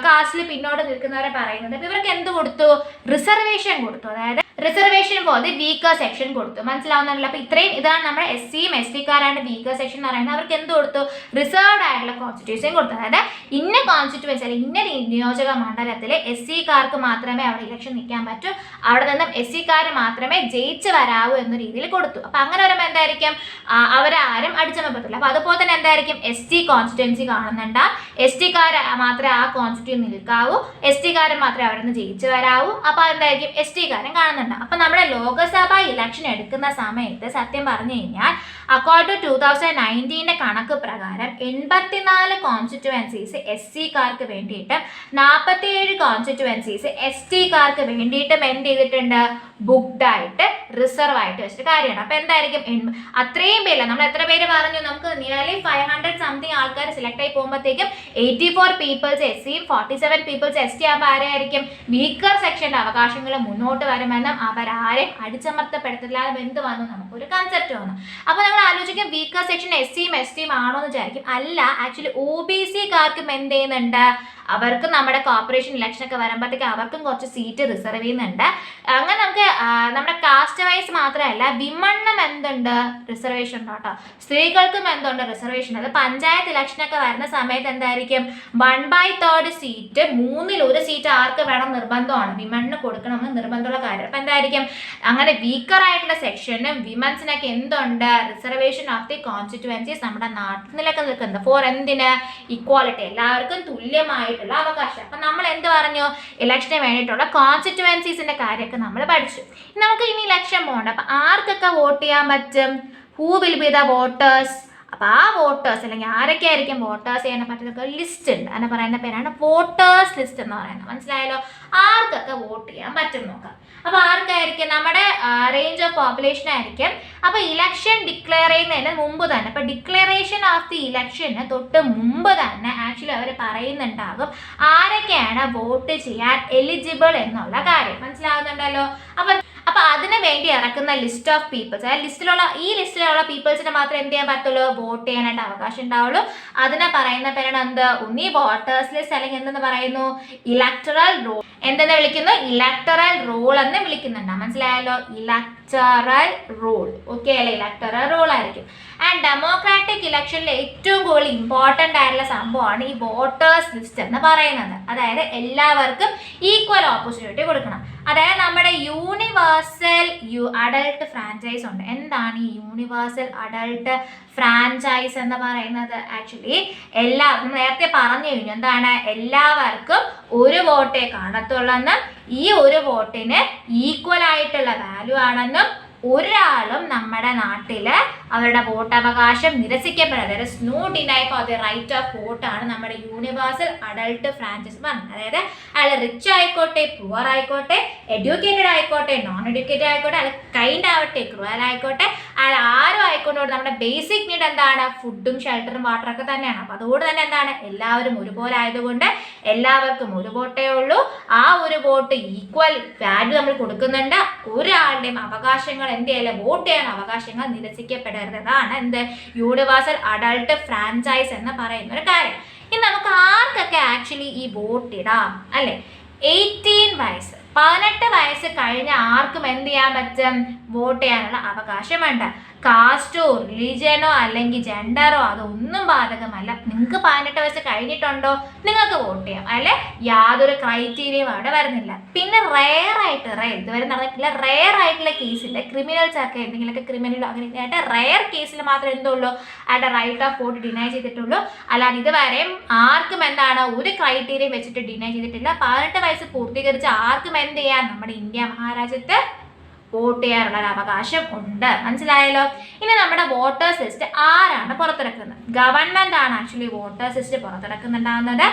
കാസ്റ്റിൽ പിന്നോട്ട് നിൽക്കുന്നവരെ പറയുന്നത്. അപ്പോൾ ഇവർക്ക് എന്ത് കൊടുത്തു? റിസർവേഷൻ കൊടുത്തു. അതായത് റിസർവേഷൻ പോലെ വീക്കർ സെക്ഷൻ കൊടുത്തു. മനസ്സിലാവുന്നുണ്ടല്ലോ? അപ്പോൾ ഇതാണ് നമ്മുടെ SCയും STക്കാരാണ് വീക്കർ സെക്ഷൻ എന്ന് പറയുന്നത്. അവർക്ക് എന്ത് കൊടുത്തു? റിസർവ്ഡ് ആയിട്ടുള്ള കോൺസ്റ്റിറ്റ്യൂഷൻ കൊടുത്തു. അതായത് ഇന്ന കോൺസ്റ്റിറ്റ്യുവൻസി അല്ലെങ്കിൽ ഇന്ന നിയോജക മണ്ഡലത്തിൽ SCക്കാർക്ക് മാത്രമേ അവിടെ ഇലക്ഷൻ നിൽക്കാൻ പറ്റൂ, അവിടെ നിന്നും SCക്കാർ മാത്രമേ ജയിച്ച് വരാവൂ എന്ന രീതിയിൽ കൊടുത്തു. അപ്പോൾ അങ്ങനെ വരുമ്പോൾ എന്തായിരിക്കും? അവരാരും അടിച്ചമർത്തത്തില്ല. അപ്പോൾ അതുപോലെ തന്നെ എന്തായിരിക്കും? ST കോൺസ്റ്റിറ്റ്യുവൻസി കാണുന്നുണ്ട്, STക്കാർ മാത്രമേ ആ കോൺസ്റ്റിറ്റ്യൂഷൻ നിൽക്കാവൂ, STക്കാർ മാത്രമേ അവിടെ നിന്ന് ജയിച്ച് വരാവൂ. അപ്പോൾ എന്തായിരിക്കും? STക്കാരും കാണുന്നുണ്ട്. അപ്പോൾ നമ്മുടെ ലോകസഭ ഇലക്ഷൻ എടുക്കുന്ന സമയത്ത് സത്യം പറഞ്ഞു കഴിഞ്ഞാൽ അക്കോർഡിംഗ് ടു 2019 കണക്ക് പ്രകാരം 84 കോൺസ്റ്റിറ്റ്യുവൻസീസ് SCക്കാർക്ക് വേണ്ടിയിട്ടും 47 കോൺസ്റ്റിറ്റ്യുവൻസീസ് STക്കാർക്ക് വേണ്ടിയിട്ടും എന്ത് ചെയ്തിട്ടുണ്ട്? ബുക്ക്ഡ് ആയിട്ട് റിസർവ് ആയിട്ട് വെച്ചിട്ട് കാര്യമാണ്. അപ്പോൾ എന്തായിരിക്കും? അത്രയും പേര്, നമ്മൾ എത്ര പേര് പറഞ്ഞു? നമുക്ക് നിയർലി 500 സംതിങ് ആൾക്കാർ സെലക്ട് ആയി പോകുമ്പോഴത്തേക്കും 84 പീപ്പിൾസ് SCയും 47 പീപ്പിൾസ് ST ആകുമ്പോൾ ആരായിരിക്കും? വീക്കർ സെക്ഷൻ്റെ അവകാശങ്ങൾ മുന്നോട്ട് വരുമെന്നും അവരാരെയും അടിച്ചമർത്തപ്പെടുത്തില്ല എന്ത് വന്നു? നമുക്കൊരു കൺസെപ്റ്റ് വന്നു. അപ്പോൾ നമ്മൾ ആലോചിക്കും വീക്കർ സെക്ഷൻ SCയും STയും ആണോ എന്ന് വിചാരിക്കും. അല്ല, ആക്ച്വലി OBCക്കാർക്കും എന്ത് ചെയ്യുന്നുണ്ട്? അവർക്കും നമ്മുടെ കോർപ്പറേഷൻ ഇലക്ഷൻ ഒക്കെ വരുമ്പോഴത്തേക്ക് അവർക്കും കുറച്ച് സീറ്റ് റിസർവ് ചെയ്യുന്നുണ്ട്. അങ്ങനെ നമുക്ക് നമ്മുടെ കാസ്റ്റ് വൈസ് മാത്രമല്ല വിമണ്ണം എന്തുണ്ട്? റിസർവേഷൻ ഉണ്ട് കേട്ടോ. സ്ത്രീകൾക്കും എന്തുണ്ട്? റിസർവേഷൻ ഉണ്ട്. പഞ്ചായത്ത് ഇലക്ഷനൊക്കെ വരുന്ന സമയത്ത് എന്തായിരിക്കും? 1/3 സീറ്റ്, 1/3 സീറ്റ് ആർക്ക് വേണം? നിർബന്ധമാണ്. വിമണ്ണിന് കൊടുക്കണമെന്ന് നിർബന്ധമുള്ള കാര്യം. അപ്പോൾ എന്തായിരിക്കും? അങ്ങനെ വീക്കർ ആയിട്ടുള്ള സെക്ഷനും വിമൻസിനൊക്കെ എന്തുണ്ട്? റിസർവേഷൻ ഓഫ് ദി കോൺസ്റ്റിറ്റ്യുവൻസീസ് നമ്മുടെ നാട്ടിലൊക്കെ നിൽക്കുന്നത്. ഫോർ എന്തിന്? ഇക്വാലിറ്റി, എല്ലാവർക്കും തുല്യമായി അവകാശം. അപ്പം നമ്മൾ എന്ത് പറഞ്ഞു? ഇലക്ഷന് വേണ്ടിയിട്ടുള്ള കോൺസ്റ്റിറ്റ്യുവൻസീസിന്റെ കാര്യമൊക്കെ നമ്മൾ പഠിച്ചു. നമുക്ക് ഇനി ഇലക്ഷൻ പോകണ്ട. അപ്പം ആർക്കൊക്കെ വോട്ട് ചെയ്യാൻ പറ്റും? Who will be the voters? അപ്പോൾ ആ വോട്ടേഴ്സ് അല്ലെങ്കിൽ ആരൊക്കെ ആയിരിക്കും വോട്ടേഴ്സ് ചെയ്യാൻ പറ്റുന്ന ലിസ്റ്റ് ഉണ്ട്. അതിനെ പറയുന്ന പേരാണ് വോട്ടേഴ്സ് ലിസ്റ്റ് എന്ന് പറയുന്നത്. മനസ്സിലായല്ലോ? ആർക്കൊക്കെ വോട്ട് ചെയ്യാൻ പറ്റും നോക്കാം. അപ്പോൾ ആർക്കായിരിക്കും? നമ്മുടെ റേഞ്ച് ഓഫ് പോപ്പുലേഷൻ ആയിരിക്കും. അപ്പോൾ ഇലക്ഷൻ ഡിക്ലെയർ ചെയ്യുന്നതിന് മുമ്പ് തന്നെ, ഇപ്പോൾ ഡിക്ലറേഷൻ ഓഫ് ദി ഇലക്ഷന് തൊട്ട് മുമ്പ് തന്നെ ആക്ച്വലി അവർ പറയുന്നുണ്ടാകും ആരൊക്കെയാണ് വോട്ട് ചെയ്യാൻ എലിജിബിൾ എന്നുള്ള കാര്യം. മനസ്സിലാകുന്നുണ്ടല്ലോ? അപ്പോൾ അതിന് വേണ്ടി ഇറക്കുന്ന ലിസ്റ്റ് ഓഫ് പീപ്പിൾസ്, ഈ ലിസ്റ്റിലുള്ള പീപ്പിൾസിന് മാത്രമേ എന്ത് ചെയ്യാൻ പറ്റുള്ളൂ? വോട്ട് ചെയ്യാനായിട്ട് അവകാശം ഉണ്ടാവുള്ളൂ. അതിനെ പറയുന്ന പേരാണ് എന്ത്? ഒന്നീ വോട്ടേഴ്സ് ലിസ്റ്റ്, അല്ലെങ്കിൽ എന്തെന്ന് പറയുന്നു? Electoral role. എന്തെന്ന് വിളിക്കുന്നു? ഇലക്ടറൽ റോൾ എന്ന് വിളിക്കുന്നുണ്ട്. മനസ്സിലായല്ലോ? Electoral role. ഓക്കെ അല്ലേ? ഇലക്ടറൽ റോൾ ആയിരിക്കും. ആൻഡ് ഡെമോക്രാറ്റിക് ഇലക്ഷനിൽ ഏറ്റവും കൂടുതൽ ഇമ്പോർട്ടൻ്റ് ആയിട്ടുള്ള സംഭവമാണ് ഈ വോട്ടേഴ്സ് ലിസ്റ്റ് എന്ന് പറയുന്നത്. അതായത് എല്ലാവർക്കും ഈക്വൽ ഓപ്പർച്യൂണിറ്റി കൊടുക്കണം. അതായത് നമ്മുടെ യൂണിവേഴ്സൽ അഡൾട്ട് ഫ്രാഞ്ചൈസ് ഉണ്ട്. എന്താണ് ഈ യൂണിവേഴ്സൽ അഡൾട്ട് ഫ്രാഞ്ചൈസ് എന്ന് പറയുന്നത്? ആക്ച്വലി നേരത്തെ പറഞ്ഞു കഴിഞ്ഞു. എന്താണ്? എല്ലാവർക്കും ഒരു വോട്ടേ കാണത്തുള്ളെന്നും ഈ ഒരു വോട്ടിന് ഈക്വൽ ആയിട്ടുള്ള വാല്യൂ ആണെന്നും ഒരാളും നമ്മുടെ നാട്ടിൽ അവരുടെ വോട്ടവകാശം നിരസിക്കപ്പെടാതെ no deny for the right of vote ആണ് നമ്മുടെ യൂണിവേഴ്സൽ അഡൾട്ട് ഫ്രാഞ്ചൈസ് പറഞ്ഞത്. അതായത് അയാൾ റിച്ച് ആയിക്കോട്ടെ, പുവർ ആയിക്കോട്ടെ, എഡ്യൂക്കേറ്റഡ് ആയിക്കോട്ടെ, നോൺ എഡ്യൂക്കേറ്റഡ് ആയിക്കോട്ടെ, അയാൾ കൈൻഡ് ആവട്ടെ, ക്രൂവൽ ആയിക്കോട്ടെ, അയാൾ ആരും ആയിക്കോട്ടെ, നമ്മുടെ ബേസിക് നീഡ് എന്താണ്? ഫുഡും ഷെൽട്ടറും വാട്ടറൊക്കെ തന്നെയാണ്. അപ്പോൾ അതുകൊണ്ട് തന്നെ എന്താണ്? എല്ലാവരും ഒരുപോലെ ആയതുകൊണ്ട് എല്ലാവർക്കും ഒരു വോട്ടേ ഉള്ളൂ. ആ ഒരു വോട്ട് ഈക്വൽ വാല്യൂ നമ്മൾ കൊടുക്കുന്നുണ്ട്. ഒരാളുടെയും അവകാശങ്ങൾ എന്ത് ചെയ്യില്ല? വോട്ട് ചെയ്യാൻ അവകാശങ്ങൾ നിരസിക്കപ്പെടരുതാണ് എന്ത്? യൂണിവേഴ്സൽ അഡൾട്ട് ഫ്രാഞ്ചൈസ് എന്ന് പറയുന്ന ഒരു കാര്യം. ഇനി നമുക്ക് ആർക്കൊക്കെ ആക്ച്വലി ഈ വോട്ട് ഇടാം അല്ലേ? 18 വയസ്സ്, 18 വയസ്സ് കഴിഞ്ഞ ആർക്കും എന്ത് ചെയ്യാൻ പറ്റും? വോട്ട് ചെയ്യാനുള്ള അവകാശമുണ്ട്. കാസ്റ്റോ റിലീജിയനോ അല്ലെങ്കിൽ ജെൻഡറോ അതൊന്നും ബാധകമല്ല. നിങ്ങൾക്ക് 18 വയസ്സ് കഴിഞ്ഞിട്ടുണ്ടോ നിങ്ങൾക്ക് വോട്ട് ചെയ്യാം. അല്ലെ? യാതൊരു ക്രൈറ്റീരിയയും അവിടെ വരുന്നില്ല. പിന്നെ ഇതുവരെ നടന്നിട്ടില്ല, റെയർ ആയിട്ടുള്ള കേസിൽ ക്രിമിനൽസ് ഒക്കെ എന്തെങ്കിലുമൊക്കെ ക്രിമിനലോ അങ്ങനെയായിട്ട് റെയർ കേസിൽ മാത്രമേ എന്തുള്ളൂ അവരുടെ റൈറ്റ് ഓഫ് വോട്ട് ഡിനൈ ചെയ്തിട്ടുള്ളൂ. അല്ലാതെ ഇതുവരെയും ആർക്കും എന്താണ് ഒരു ക്രൈറ്റീരിയ വെച്ചിട്ട് ഡിനൈ ചെയ്തിട്ടില്ല. 18 വയസ്സ് പൂർത്തീകരിച്ച് ആർക്കും എന്ത് ചെയ്യാം? നമ്മുടെ ഇന്ത്യ മഹാരാജ്യത്ത് വോട്ട് ചെയ്യാനുള്ള ഒരു അവകാശം ഉണ്ട്. മനസ്സിലായല്ലോ? ഇനി നമ്മുടെ വോട്ടേഴ്സ് ലിസ്റ്റ് ആരാണ് പുറത്തിറക്കുന്നത്? ഗവൺമെന്റ് ആണ് ആക്ച്വലി വോട്ടേഴ്സ് ലിസ്റ്റ് പുറത്തിറക്കുന്നുണ്ടാകുന്നത്.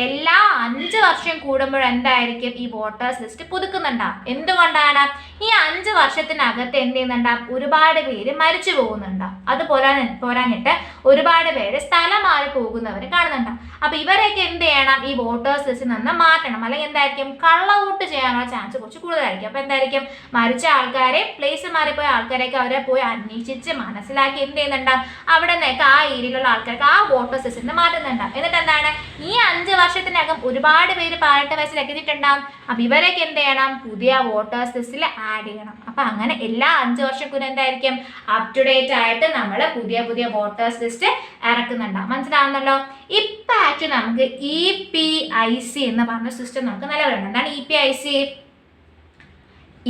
എല്ലാ 5 വർഷം കൂടുമ്പോൾ എന്തായിരിക്കും? ഈ വോട്ടേഴ്സ് ലിസ്റ്റ് പുതുക്കുന്നുണ്ടാവും. എന്തുകൊണ്ടാണ്? ഈ 5 വർഷത്തിനകത്ത് എന്ത് ചെയ്യുന്നുണ്ടാവും? ഒരുപാട് പേര് മരിച്ചു പോകുന്നുണ്ടാവും. അത് പോരാഞ്ഞിട്ട് ഒരുപാട് പേര് സ്ഥലം മാറി പോകുന്നവർ കാണുന്നുണ്ടാവും. അപ്പൊ ഇവരെയൊക്കെ എന്ത് ചെയ്യണം? ഈ വോട്ടേഴ്സ് ലിസ്റ്റിൽ നിന്ന് മാറ്റണം. അല്ലെങ്കിൽ എന്തായിരിക്കും? കള്ള വോട്ട് ചെയ്യാനുള്ള ചാൻസ് കുറച്ച് കൂടുതലായിരിക്കും. അപ്പൊ എന്തായിരിക്കും? മരിച്ച ആൾക്കാരെ, പ്ലേസ് മാറിപ്പോയ ആൾക്കാരെയൊക്കെ അവരെ പോയി അന്വേഷിച്ച് മനസ്സിലാക്കി എന്ത് ചെയ്യുന്നുണ്ടാവും? അവിടെ നിന്നൊക്കെ ആ ഏരിയയിലുള്ള ആൾക്കാർക്ക് ആ വോട്ടേഴ്സ് ലിസ്റ്റിൽ നിന്ന് മാറ്റുന്നുണ്ടാവും. എന്നിട്ട് എന്താണ്? ഈ 5 വർഷത്തിനകം ഒരുപാട് പേര് 18 വയസ്സിൽ എത്തിയിട്ടുണ്ടാവും. അപ്പൊ ഇവരൊക്കെ എന്ത് ചെയ്യണം? പുതിയ വോട്ടേഴ്സ് ലിസ്റ്റിൽ ആഡ് ചെയ്യണം. അപ്പൊ അങ്ങനെ എല്ലാ 5 വർഷക്കും എന്തായിരിക്കും? അപ് ടു ഡേറ്റ് ആയിട്ട് നമ്മൾ പുതിയ വോട്ടേഴ്സ് ലിസ്റ്റ് ഇറക്കുന്നുണ്ടാവും. മനസ്സിലാവുന്നല്ലോ? ഇപ്പൊ ആക്ച്വലി നമുക്ക് EPIC എന്ന് പറഞ്ഞ സിസ്റ്റം നമുക്ക് നിലവിലുണ്ട്. എന്താണ് EPIC?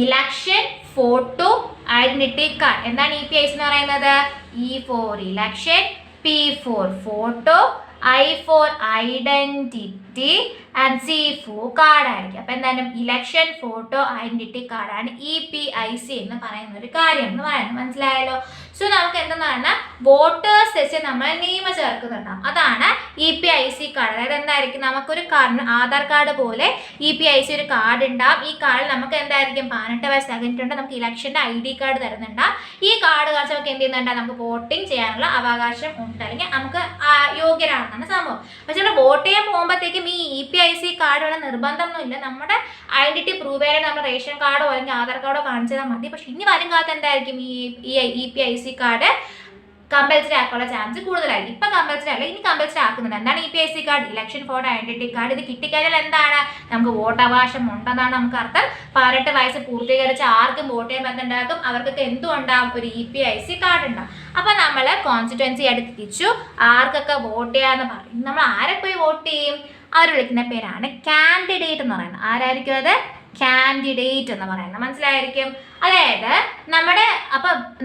Election photo identity card. എന്താണ് EPIC എന്ന് പറയുന്നത്? E for election, P for photo, I for identity and C for card ആയിരിക്കും. അപ്പൊ എന്തായാലും ഇലക്ഷൻ ഫോട്ടോ ഐഡന്റിറ്റി കാർഡാണ് EPIC എന്ന് പറയുന്ന ഒരു കാര്യം എന്ന് പറയുന്നത്. മനസ്സിലായല്ലോ? സോ നമുക്ക് എന്തെന്ന് വോട്ടേഴ്സ് ലിസ്റ്റ് നമ്മൾ നെയിം ചേർക്കുന്നുണ്ടാവും. അതാണ് EPIC കാർഡ്. അതായത് എന്തായിരിക്കും? നമുക്കൊരു കാർഡ്, ആധാർ കാർഡ് പോലെ EPIC ഒരു കാർഡ് ഉണ്ടാവും. ഈ കാർഡിൽ നമുക്ക് എന്തായിരിക്കും? 18 വയസ്സ് കഴിഞ്ഞിട്ടുണ്ട്, നമുക്ക് ഇലക്ഷന്റെ ID കാർഡ് തരുന്നുണ്ടാവും. ഈ കാർഡ് കാണിച്ച് നമുക്ക് എന്ത് ചെയ്യുന്നുണ്ടാവും? നമുക്ക് വോട്ടിംഗ് ചെയ്യാനുള്ള അവകാശം ഉണ്ട്, അല്ലെങ്കിൽ നമുക്ക് യോഗ്യരാണെന്നാണ് സംഭവം. പക്ഷെ നമ്മൾ വോട്ട് ചെയ്യാൻ പോകുമ്പോഴത്തേക്കും ഈ EPIC കാർഡ് വേണം നിർബന്ധമൊന്നുമില്ല. നമ്മുടെ ഐഡന്റിറ്റി പ്രൂവ് ചെയ്യാൻ നമ്മൾ റേഷൻ കാർഡോ അല്ലെങ്കിൽ ആധാർ കാർഡോ കാണിച്ചാൽ മതി. പക്ഷെ ഇനി വരും കാലത്ത് എന്തായിരിക്കും? ഈ EPIC കാർഡ് കമ്പൽസറി ആക്കാനുള്ള ചാൻസ് കൂടുതലായിരിക്കും. ഇപ്പൊ കമ്പൽസറി അല്ല, ഇനി കമ്പൽസറി ആക്കുന്നുണ്ട്. എന്താണ് EPIC card? Election four identity card. ഇത് കിട്ടിക്കഴിഞ്ഞാൽ എന്താണ്? നമുക്ക് വോട്ടവകാശം ഉണ്ടെന്നാണ് നമുക്ക് അർത്ഥം. 18 വയസ്സ് പൂർത്തീകരിച്ച് ആർക്കും വോട്ട് ചെയ്യാൻ പറ്റുന്നുണ്ടാകും. അവർക്കൊക്കെ എന്തുണ്ടാകും? ഒരു EPIC കാർഡ് ഉണ്ടാകും. അപ്പൊ നമ്മൾ കോൺസ്റ്റിറ്റ്യുവൻസി ആയിട്ട് തിരിച്ചു ആർക്കൊക്കെ വോട്ട് ചെയ്യാന്ന് പറയും. നമ്മൾ ആരെ പോയി വോട്ട് ചെയ്യും? അവർ വിളിക്കുന്ന പേരാണ് കാൻഡിഡേറ്റ് എന്ന് പറയുന്നത്. ആരായിരിക്കും അത്? കാൻഡിഡേറ്റ് എന്ന് പറയുന്നത്. മനസ്സിലായിരിക്കും? അതായത്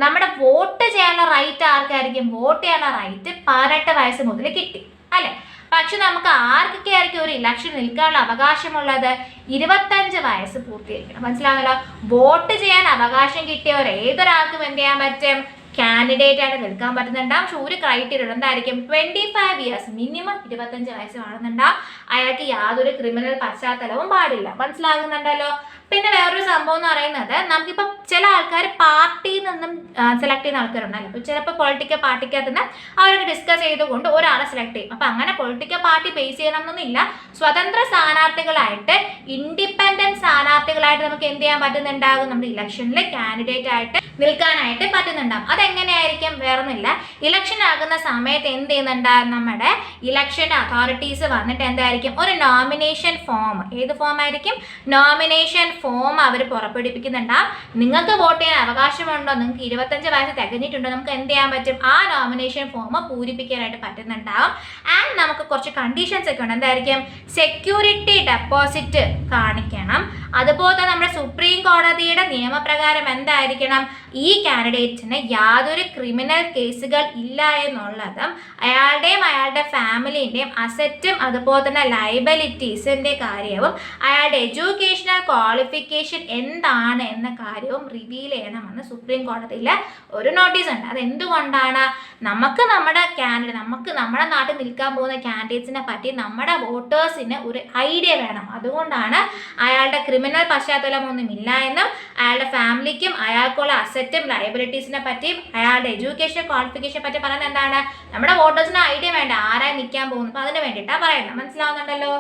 നമ്മുടെ വോട്ട് ചെയ്യാനുള്ള റൈറ്റ് ആർക്കായിരിക്കും? വോട്ട് ചെയ്യാനുള്ള റൈറ്റ് 18 വയസ്സ് മുതൽ കിട്ടി അല്ലെ? പക്ഷെ നമുക്ക് ആർക്കൊക്കെ ആയിരിക്കും ഒരു ഇലക്ഷൻ നിൽക്കാനുള്ള അവകാശമുള്ളത്? 25 വയസ്സ് പൂർത്തീകരിക്കണം. മനസ്സിലാവല്ലോ? വോട്ട് ചെയ്യാൻ അവകാശം കിട്ടിയവർ ഏതൊരാൾക്കും എന്ത് ചെയ്യാൻ പറ്റും? കാൻഡിഡേറ്റ് ആയിട്ട് നിൽക്കാൻ പറ്റുന്നുണ്ടാവും. പക്ഷെ ഒരു ക്രൈറ്റീരിയ എന്തായിരിക്കും, 25 ഇയേഴ്സ് മിനിമം 25 വയസ്സ് കാണുന്നുണ്ടാവും. അയാൾക്ക് യാതൊരു ക്രിമിനൽ പശ്ചാത്തലവും പാടില്ല. മനസ്സിലാകുന്നുണ്ടല്ലോ. പിന്നെ വേറൊരു സംഭവം എന്ന് പറയുന്നത്, നമുക്കിപ്പം ചില ആൾക്കാർ പാർട്ടിയിൽ നിന്നും സെലക്ട് ചെയ്യുന്ന ആൾക്കാരുണ്ടല്ലോ. ഇപ്പം ചിലപ്പോൾ പൊളിറ്റിക്കൽ പാർട്ടിക്കകത്ത് നിന്ന് അവർക്ക് ഡിസ്കസ് ചെയ്തുകൊണ്ട് ഒരാളെ സെലക്ട് ചെയ്യും. അപ്പം അങ്ങനെ പൊളിറ്റിക്കൽ പാർട്ടി ബേസ് ചെയ്യണമെന്നൊന്നുമില്ല. സ്വതന്ത്ര സ്ഥാനാർത്ഥികളായിട്ട്, ഇൻഡിപെൻഡന്റ് സ്ഥാനാർത്ഥികളായിട്ട് നമുക്ക് എന്ത് ചെയ്യാൻ പറ്റുന്നുണ്ടാകും, നമ്മുടെ ഇലക്ഷനിൽ കാൻഡിഡേറ്റ് ആയിട്ട് നിൽക്കാനായിട്ട് പറ്റുന്നുണ്ടാകും. അതെങ്ങനെയായിരിക്കും, വേറൊന്നുമില്ല, ഇലക്ഷൻ ആകുന്ന സമയത്ത് എന്ത് ചെയ്യുന്നുണ്ടാകും, നമ്മുടെ ഇലക്ഷൻ അതോറിറ്റീസ് വന്നിട്ട് എന്തായിരിക്കും, ഒരു നോമിനേഷൻ ഫോം, ഏത് ഫോം ആയിരിക്കും, നോമിനേഷൻ ഫോം അവർ പുറപ്പെടുവിപ്പിക്കുന്നുണ്ടാവും. നിങ്ങൾക്ക് വോട്ട് ചെയ്യാൻ അവകാശമുണ്ടോ, നിങ്ങൾക്ക് 25 വയസ്സ് തികഞ്ഞിട്ടുണ്ടോ, നമുക്ക് എന്ത് ചെയ്യാൻ പറ്റും, ആ നോമിനേഷൻ ഫോം പൂരിപ്പിക്കാനായിട്ട് പറ്റുന്നുണ്ടാവും. ആൻഡ് നമുക്ക് കുറച്ച് കണ്ടീഷൻസ് ഒക്കെ ഉണ്ട്. എന്തായിരിക്കും, സെക്യൂരിറ്റി ഡെപ്പോസിറ്റ് കാണിക്കണം. അതുപോലെ തന്നെ നമ്മുടെ സുപ്രീം കോടതിയുടെ നിയമപ്രകാരം എന്തായിരിക്കണം, ഈ കാൻഡിഡേറ്റ്സിന് യാതൊരു ക്രിമിനൽ കേസുകൾ ഇല്ല എന്നുള്ളതും, അയാളുടെയും അയാളുടെ ഫാമിലിൻ്റെയും അസറ്റും അതുപോലെ തന്നെ ലയബിലിറ്റീസിൻ്റെ കാര്യവും, അയാളുടെ എഡ്യൂക്കേഷണൽ ക്വാളിഫിക്കേഷൻ എന്താണ് എന്ന കാര്യവും റിവീൽ ചെയ്യണമെന്ന് സുപ്രീം കോടതിയിൽ ഒരു നോട്ടീസ് ഉണ്ട്. അതെന്തുകൊണ്ടാണ്, നമുക്ക് നമ്മുടെ കാൻഡിഡേറ്റ്, നമുക്ക് നമ്മുടെ നാട്ടിൽ നിൽക്കാൻ പോകുന്ന കാൻഡിഡേറ്റ്സിനെ പറ്റി നമ്മുടെ വോട്ടേഴ്സിന് ഒരു ഐഡിയ വേണം. അതുകൊണ്ടാണ് അയാളുടെ ക്രിമിനൽ പശ്ചാത്തലമൊന്നും ഇല്ല എന്നും, അയാളുടെ ഫാമിലിക്കും അയാൾക്കുള്ള അസറ്റും ലയബിലിറ്റീസിനെ പറ്റിയും അയാളുടെ എഡ്യൂക്കേഷൻ ക്വാളിഫിക്കേഷനെ പറ്റി പറയുന്നത് എന്താണ്, നമ്മുടെ വോട്ടേഴ്സിന് ഐഡിയ വേണ്ട ആരായി നിൽക്കാൻ പോകുന്നു. അപ്പോൾ അതിന് വേണ്ടിയിട്ടാണ് പറയുന്നത്. മനസ്സിലാവുന്നുണ്ടല്ലോ.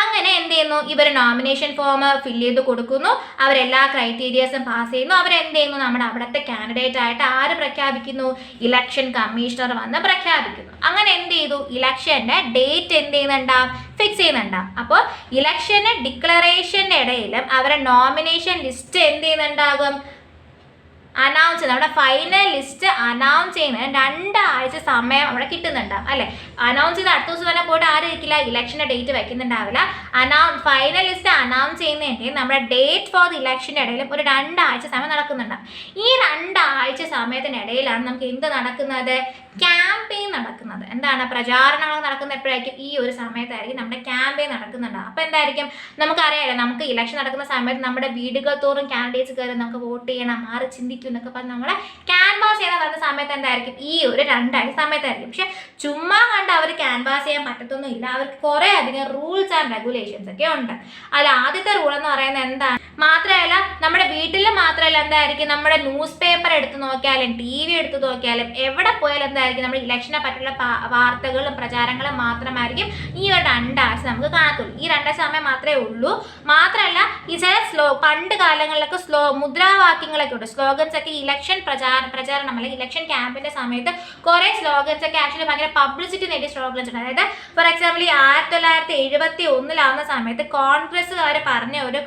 അങ്ങനെ എന്ത് ചെയ്യുന്നു, ഇവർ നോമിനേഷൻ ഫോം ഫില്ല് ചെയ്ത് കൊടുക്കുന്നു, അവരെല്ലാ ക്രൈറ്റീരിയസും പാസ് ചെയ്യുന്നു. അവരെന്ത് ചെയ്യുന്നു, നമ്മുടെ അവിടുത്തെ കാൻഡിഡേറ്റ് ആയിട്ട് ആര് പ്രഖ്യാപിക്കുന്നു, ഇലക്ഷൻ കമ്മീഷണർ വന്ന് പ്രഖ്യാപിക്കുന്നു. അങ്ങനെ എന്ത് ചെയ്തു, ഇലക്ഷൻ്റെ ഡേറ്റ് എന്ത് ചെയ്യുന്നുണ്ടാവും, ഫിക്സ് ചെയ്യുന്നുണ്ടാവും. അപ്പോൾ ഇലക്ഷന് ഡിക്ലറേഷൻ്റെ ഇടയിലും അവരുടെ നോമിനേഷൻ ലിസ്റ്റ് എന്ത് ചെയ്യുന്നുണ്ടാകും, അനൗൺസ് ചെയ്യുന്നത്, നമ്മുടെ ഫൈനൽ ലിസ്റ്റ് അനൗൺസ് ചെയ്യുന്നതിന് 2 ആഴ്ച സമയം അവിടെ കിട്ടുന്നുണ്ടാവും അല്ലേ. അനൗൺസ് ചെയ്ത് അടുത്ത ദിവസം തന്നെ പോയിട്ട് ആരും ഇരിക്കില്ല, ഇലക്ഷൻ്റെ ഡേറ്റ് വെക്കുന്നുണ്ടാവില്ല. ഫൈനൽ ലിസ്റ്റ് അനൗൺസ് ചെയ്യുന്നതിൻ്റെ നമ്മുടെ ഡേറ്റ് ഫോർ ദി ഇലക്ഷൻ്റെ ഇടയിലും ഒരു 2 ആഴ്ച സമയം നടക്കുന്നുണ്ടാവും. ഈ 2 ആഴ്ച സമയത്തിനിടയിലാണ് നമുക്ക് എന്ത് നടക്കുന്നത്, ക്യാമ്പയിൻ നടക്കുന്നത്. എന്താണ്, പ്രചാരണങ്ങൾ നടക്കുന്നത് എപ്പോഴായിരിക്കും, ഈ ഒരു സമയത്തായിരിക്കും നമ്മുടെ ക്യാമ്പയിൻ നടക്കുന്നുണ്ടാവും. അപ്പോൾ എന്തായിരിക്കും, നമുക്കറിയാമല്ലോ, നമുക്ക് ഇലക്ഷൻ നടക്കുന്ന സമയത്ത് നമ്മുടെ വീടുകൾ തോറും കാൻഡിഡേറ്റ്സ് കയറി നമുക്ക് വോട്ട് ചെയ്യണം, ആറ് ചിന്തിക്കും എന്നൊക്കെ പറഞ്ഞ് നമ്മളെ ക്യാൻവാസ് ചെയ്യാൻ വരുന്ന സമയത്ത് എന്തായിരിക്കും, ഈ ഒരു 2 ആഴ്ച സമയത്തായിരിക്കും. പക്ഷെ ചുമ്മാ കണ്ട് അവർ ക്യാൻവാസ് ചെയ്യാൻ പറ്റത്തൊന്നുമില്ല. അവർക്ക് കുറേ അധികം റൂൾസ് ആൻഡ് റെഗുലേഷൻസ് ഒക്കെ ഉണ്ട്. അതിൽ ആദ്യത്തെ റൂൾ എന്ന് പറയുന്നത് എന്താണ്, മാത്രമല്ല നമ്മുടെ വീട്ടിൽ മാത്രമല്ല എന്തായിരിക്കും, നമ്മുടെ ന്യൂസ് പേപ്പർ എടുത്ത് നോക്കിയാലും TV എടുത്ത് നോക്കിയാലും എവിടെ പോയാലും എന്തായിരിക്കും, നമ്മുടെ ഇലക്ഷനെ പറ്റിയുള്ള വാർത്തകളും പ്രചാരങ്ങളും മാത്രമായിരിക്കും ഈ ഒരു 2 ആഴ്ച നമുക്ക് കാണത്തുള്ളൂ. ഈ 2 ആഴ്ച സമയം മാത്രമേ ഉള്ളൂ. മാത്രമല്ല ഈ ചില പണ്ട് കാലങ്ങളിലൊക്കെ മുദ്രാവാക്യങ്ങളൊക്കെ ഉണ്ട്, സ്ലോഗൻസ് ഒക്കെ. ഇലക്ഷൻ പ്രചാരണം അല്ലെങ്കിൽ ഇലക്ഷൻ ക്യാമ്പിന്റെ സമയത്ത് കുറേ സ്ലോഗൻസ് ഒക്കെ ആക്ച്വലി ഭയങ്കര പബ്ലിസിറ്റി നേടിയ സ്ലോഗൻസ് ഉണ്ട്. അതായത് ഫോർ എക്സാമ്പിൾ ഈ 1971 സമയത്ത് കോൺഗ്രസ്സുകാർ പറഞ്ഞ ഒരു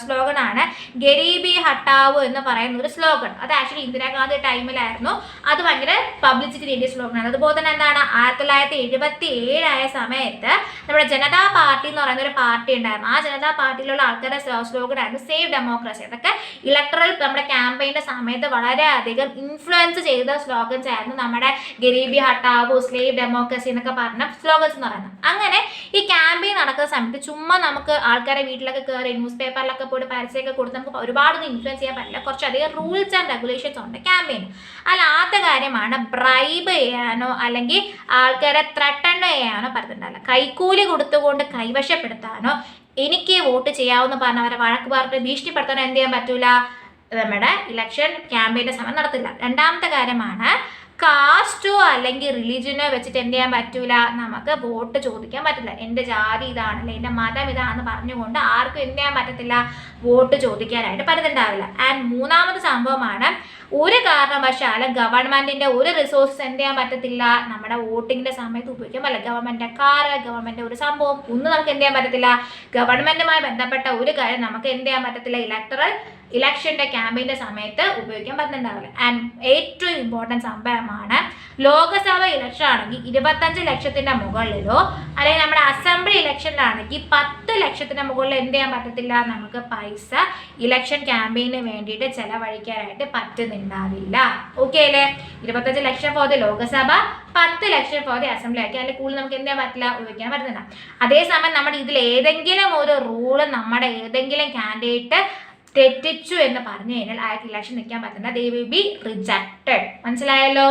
സ്ലോഗൻ ആണ് ഗരീബി ഹട്ടാവോ എന്ന് പറയുന്ന ഒരു സ്ലോഗൻ. അത് ആക്ച്വലി ഇന്ദിരാഗാന്ധി ടൈമിലായിരുന്നു. അത് ഭയങ്കര പബ്ലിസിറ്റി നേടിയ സ്ലോഗൻ ആണ്. അതുപോലെ തന്നെ എന്താണ്, 1977 ആയ സമയത്ത് നമ്മുടെ ജനതാ പാർട്ടി എന്ന് പറയുന്ന ഒരു പാർട്ടി ഉണ്ടായിരുന്നു. ആ ജനതാ പാർട്ടിയിലുള്ള ആൾക്കാരുടെ സ്ലോഗൻ ആയിരുന്നു സേവ് ഡെമോക്രസി. അതൊക്കെ ഇലക്ടറൽ നമ്മുടെ ക്യാമ്പയിൻ്റെ സമയത്ത് വളരെയധികം ഇൻഫ്ലുവൻസ് ചെയ്ത സ്ലോഗൻസ് ആയിരുന്നു നമ്മുടെ ഗരീബി ഹട്ടാവോ, സ്ലേവ് ഡെമോക്രസി എന്നൊക്കെ പറഞ്ഞ സ്ലോഗൻസ് എന്ന് പറയുന്നത്. അങ്ങനെ ഈ ക്യാമ്പയിൻ നടക്കുന്ന സമയത്ത് ചുമ്മാ നമുക്ക് ആൾക്കാരെ വീട്ടിലൊക്കെ കയറി ന്യൂസ് പേപ്പറിലൊക്കെ പോയിട്ട് പരസ്യമൊക്കെ കൊടുത്ത് നമുക്ക് ഒരുപാടൊന്നും ഇൻഫ്ലുവൻസ് ചെയ്യാൻ പറ്റില്ല. കുറച്ചധികം റൂൾസ് ആൻഡ് റെഗുലേഷൻസ് ഉണ്ട് ക്യാമ്പയിൻ. അല്ലാത്ത കാര്യമാണ് ബ്രൈബ് ചെയ്യാനോ അല്ലെങ്കിൽ ആൾക്കാരെ ത്രട്ടൺ ചെയ്യാനോ പറ്റുന്നുണ്ടല്ല. കൈക്കൂലി കൊടുത്തുകൊണ്ട് കൈവശപ്പെടുത്താനോ എനിക്ക് വോട്ട് ചെയ്യാമെന്ന് പറഞ്ഞ് അവരെ വഴക്ക് പറഞ്ഞ് ഭീഷണിപ്പെടുത്താനോ എന്ത് ചെയ്യാൻ പറ്റൂല, നമ്മുടെ ഇലക്ഷൻ ക്യാമ്പയിൻ്റെ സമയം നടത്തില്ല. രണ്ടാമത്തെ കാര്യമാണ്, കാസ്റ്റോ അല്ലെങ്കിൽ റിലീജിയനോ വെച്ചിട്ട് എന്ത് ചെയ്യാൻ പറ്റൂല, നമുക്ക് വോട്ട് ചോദിക്കാൻ പറ്റില്ല. എൻ്റെ ജാതി ഇതാണ് അല്ലെങ്കിൽ എൻ്റെ മതം ഇതാണെന്ന് പറഞ്ഞുകൊണ്ട് ആർക്കും എന്ത് ചെയ്യാൻ പറ്റത്തില്ല, വോട്ട് ചോദിക്കാനായിട്ട് പറ്റുന്നുണ്ടാവില്ല. ആൻഡ് മൂന്നാമത്തെ സംഭവമാണ്, ഒരു കാരണവശാലും ഗവൺമെൻറ്റിൻ്റെ ഒരു റിസോഴ്സസ് എന്ത് ചെയ്യാൻ പറ്റത്തില്ല, നമ്മുടെ വോട്ടിങ്ങിൻ്റെ സമയത്ത് ഉപയോഗിക്കാൻ പറ്റില്ല. ഗവൺമെൻറ്റിൻ്റെ കാറ്, ഗവൺമെൻറ് ഒരു സംഭവം ഒന്നും നമുക്ക് എന്ത് ചെയ്യാൻ പറ്റത്തില്ല. ഗവൺമെൻറ്റുമായി ബന്ധപ്പെട്ട ഒരു കാര്യം നമുക്ക് എന്ത് ചെയ്യാൻ പറ്റത്തില്ല, ഇലക്ഷൻ്റെ ക്യാമ്പയിൻ്റെ സമയത്ത് ഉപയോഗിക്കാൻ പറ്റുന്നുണ്ടാവില്ല. ആൻഡ് ഏറ്റവും ഇമ്പോർട്ടൻറ്റ് സംഭവമാണ്, ലോകസഭ ഇലക്ഷൻ ആണെങ്കിൽ 25 ലക്ഷത്തിൻ്റെ മുകളിലോ അല്ലെങ്കിൽ നമ്മുടെ അസംബ്ലി ഇലക്ഷനിലാണെങ്കിൽ 10 ലക്ഷത്തിൻ്റെ മുകളിൽ എന്ത് ചെയ്യാൻ പറ്റത്തില്ല, നമുക്ക് പൈസ ഇലക്ഷൻ ക്യാമ്പയിന് വേണ്ടിയിട്ട് ചെലവഴിക്കാനായിട്ട് പറ്റുന്നുണ്ടാവില്ല. ഓക്കെ അല്ലേ? 25 lakh for the Lok Sabha, 10 lakh for the assembly ആക്കി അല്ലെങ്കിൽ കൂടുതൽ നമുക്ക് എന്ത് ചെയ്യാൻ പറ്റില്ല, ഉപയോഗിക്കാൻ പറ്റുന്നില്ല. അതേസമയം നമ്മുടെ ഇതിൽ ഏതെങ്കിലും ഒരു റൂള് നമ്മുടെ ഏതെങ്കിലും കാൻഡിഡേറ്റ് തെറ്റിച്ചു എന്ന് പറഞ്ഞു കഴിഞ്ഞാൽ അയാൾക്ക് ഇലക്ഷൻ നിൽക്കാൻ പറ്റില്ല. They will be rejected. മനസ്സിലായല്ലോ?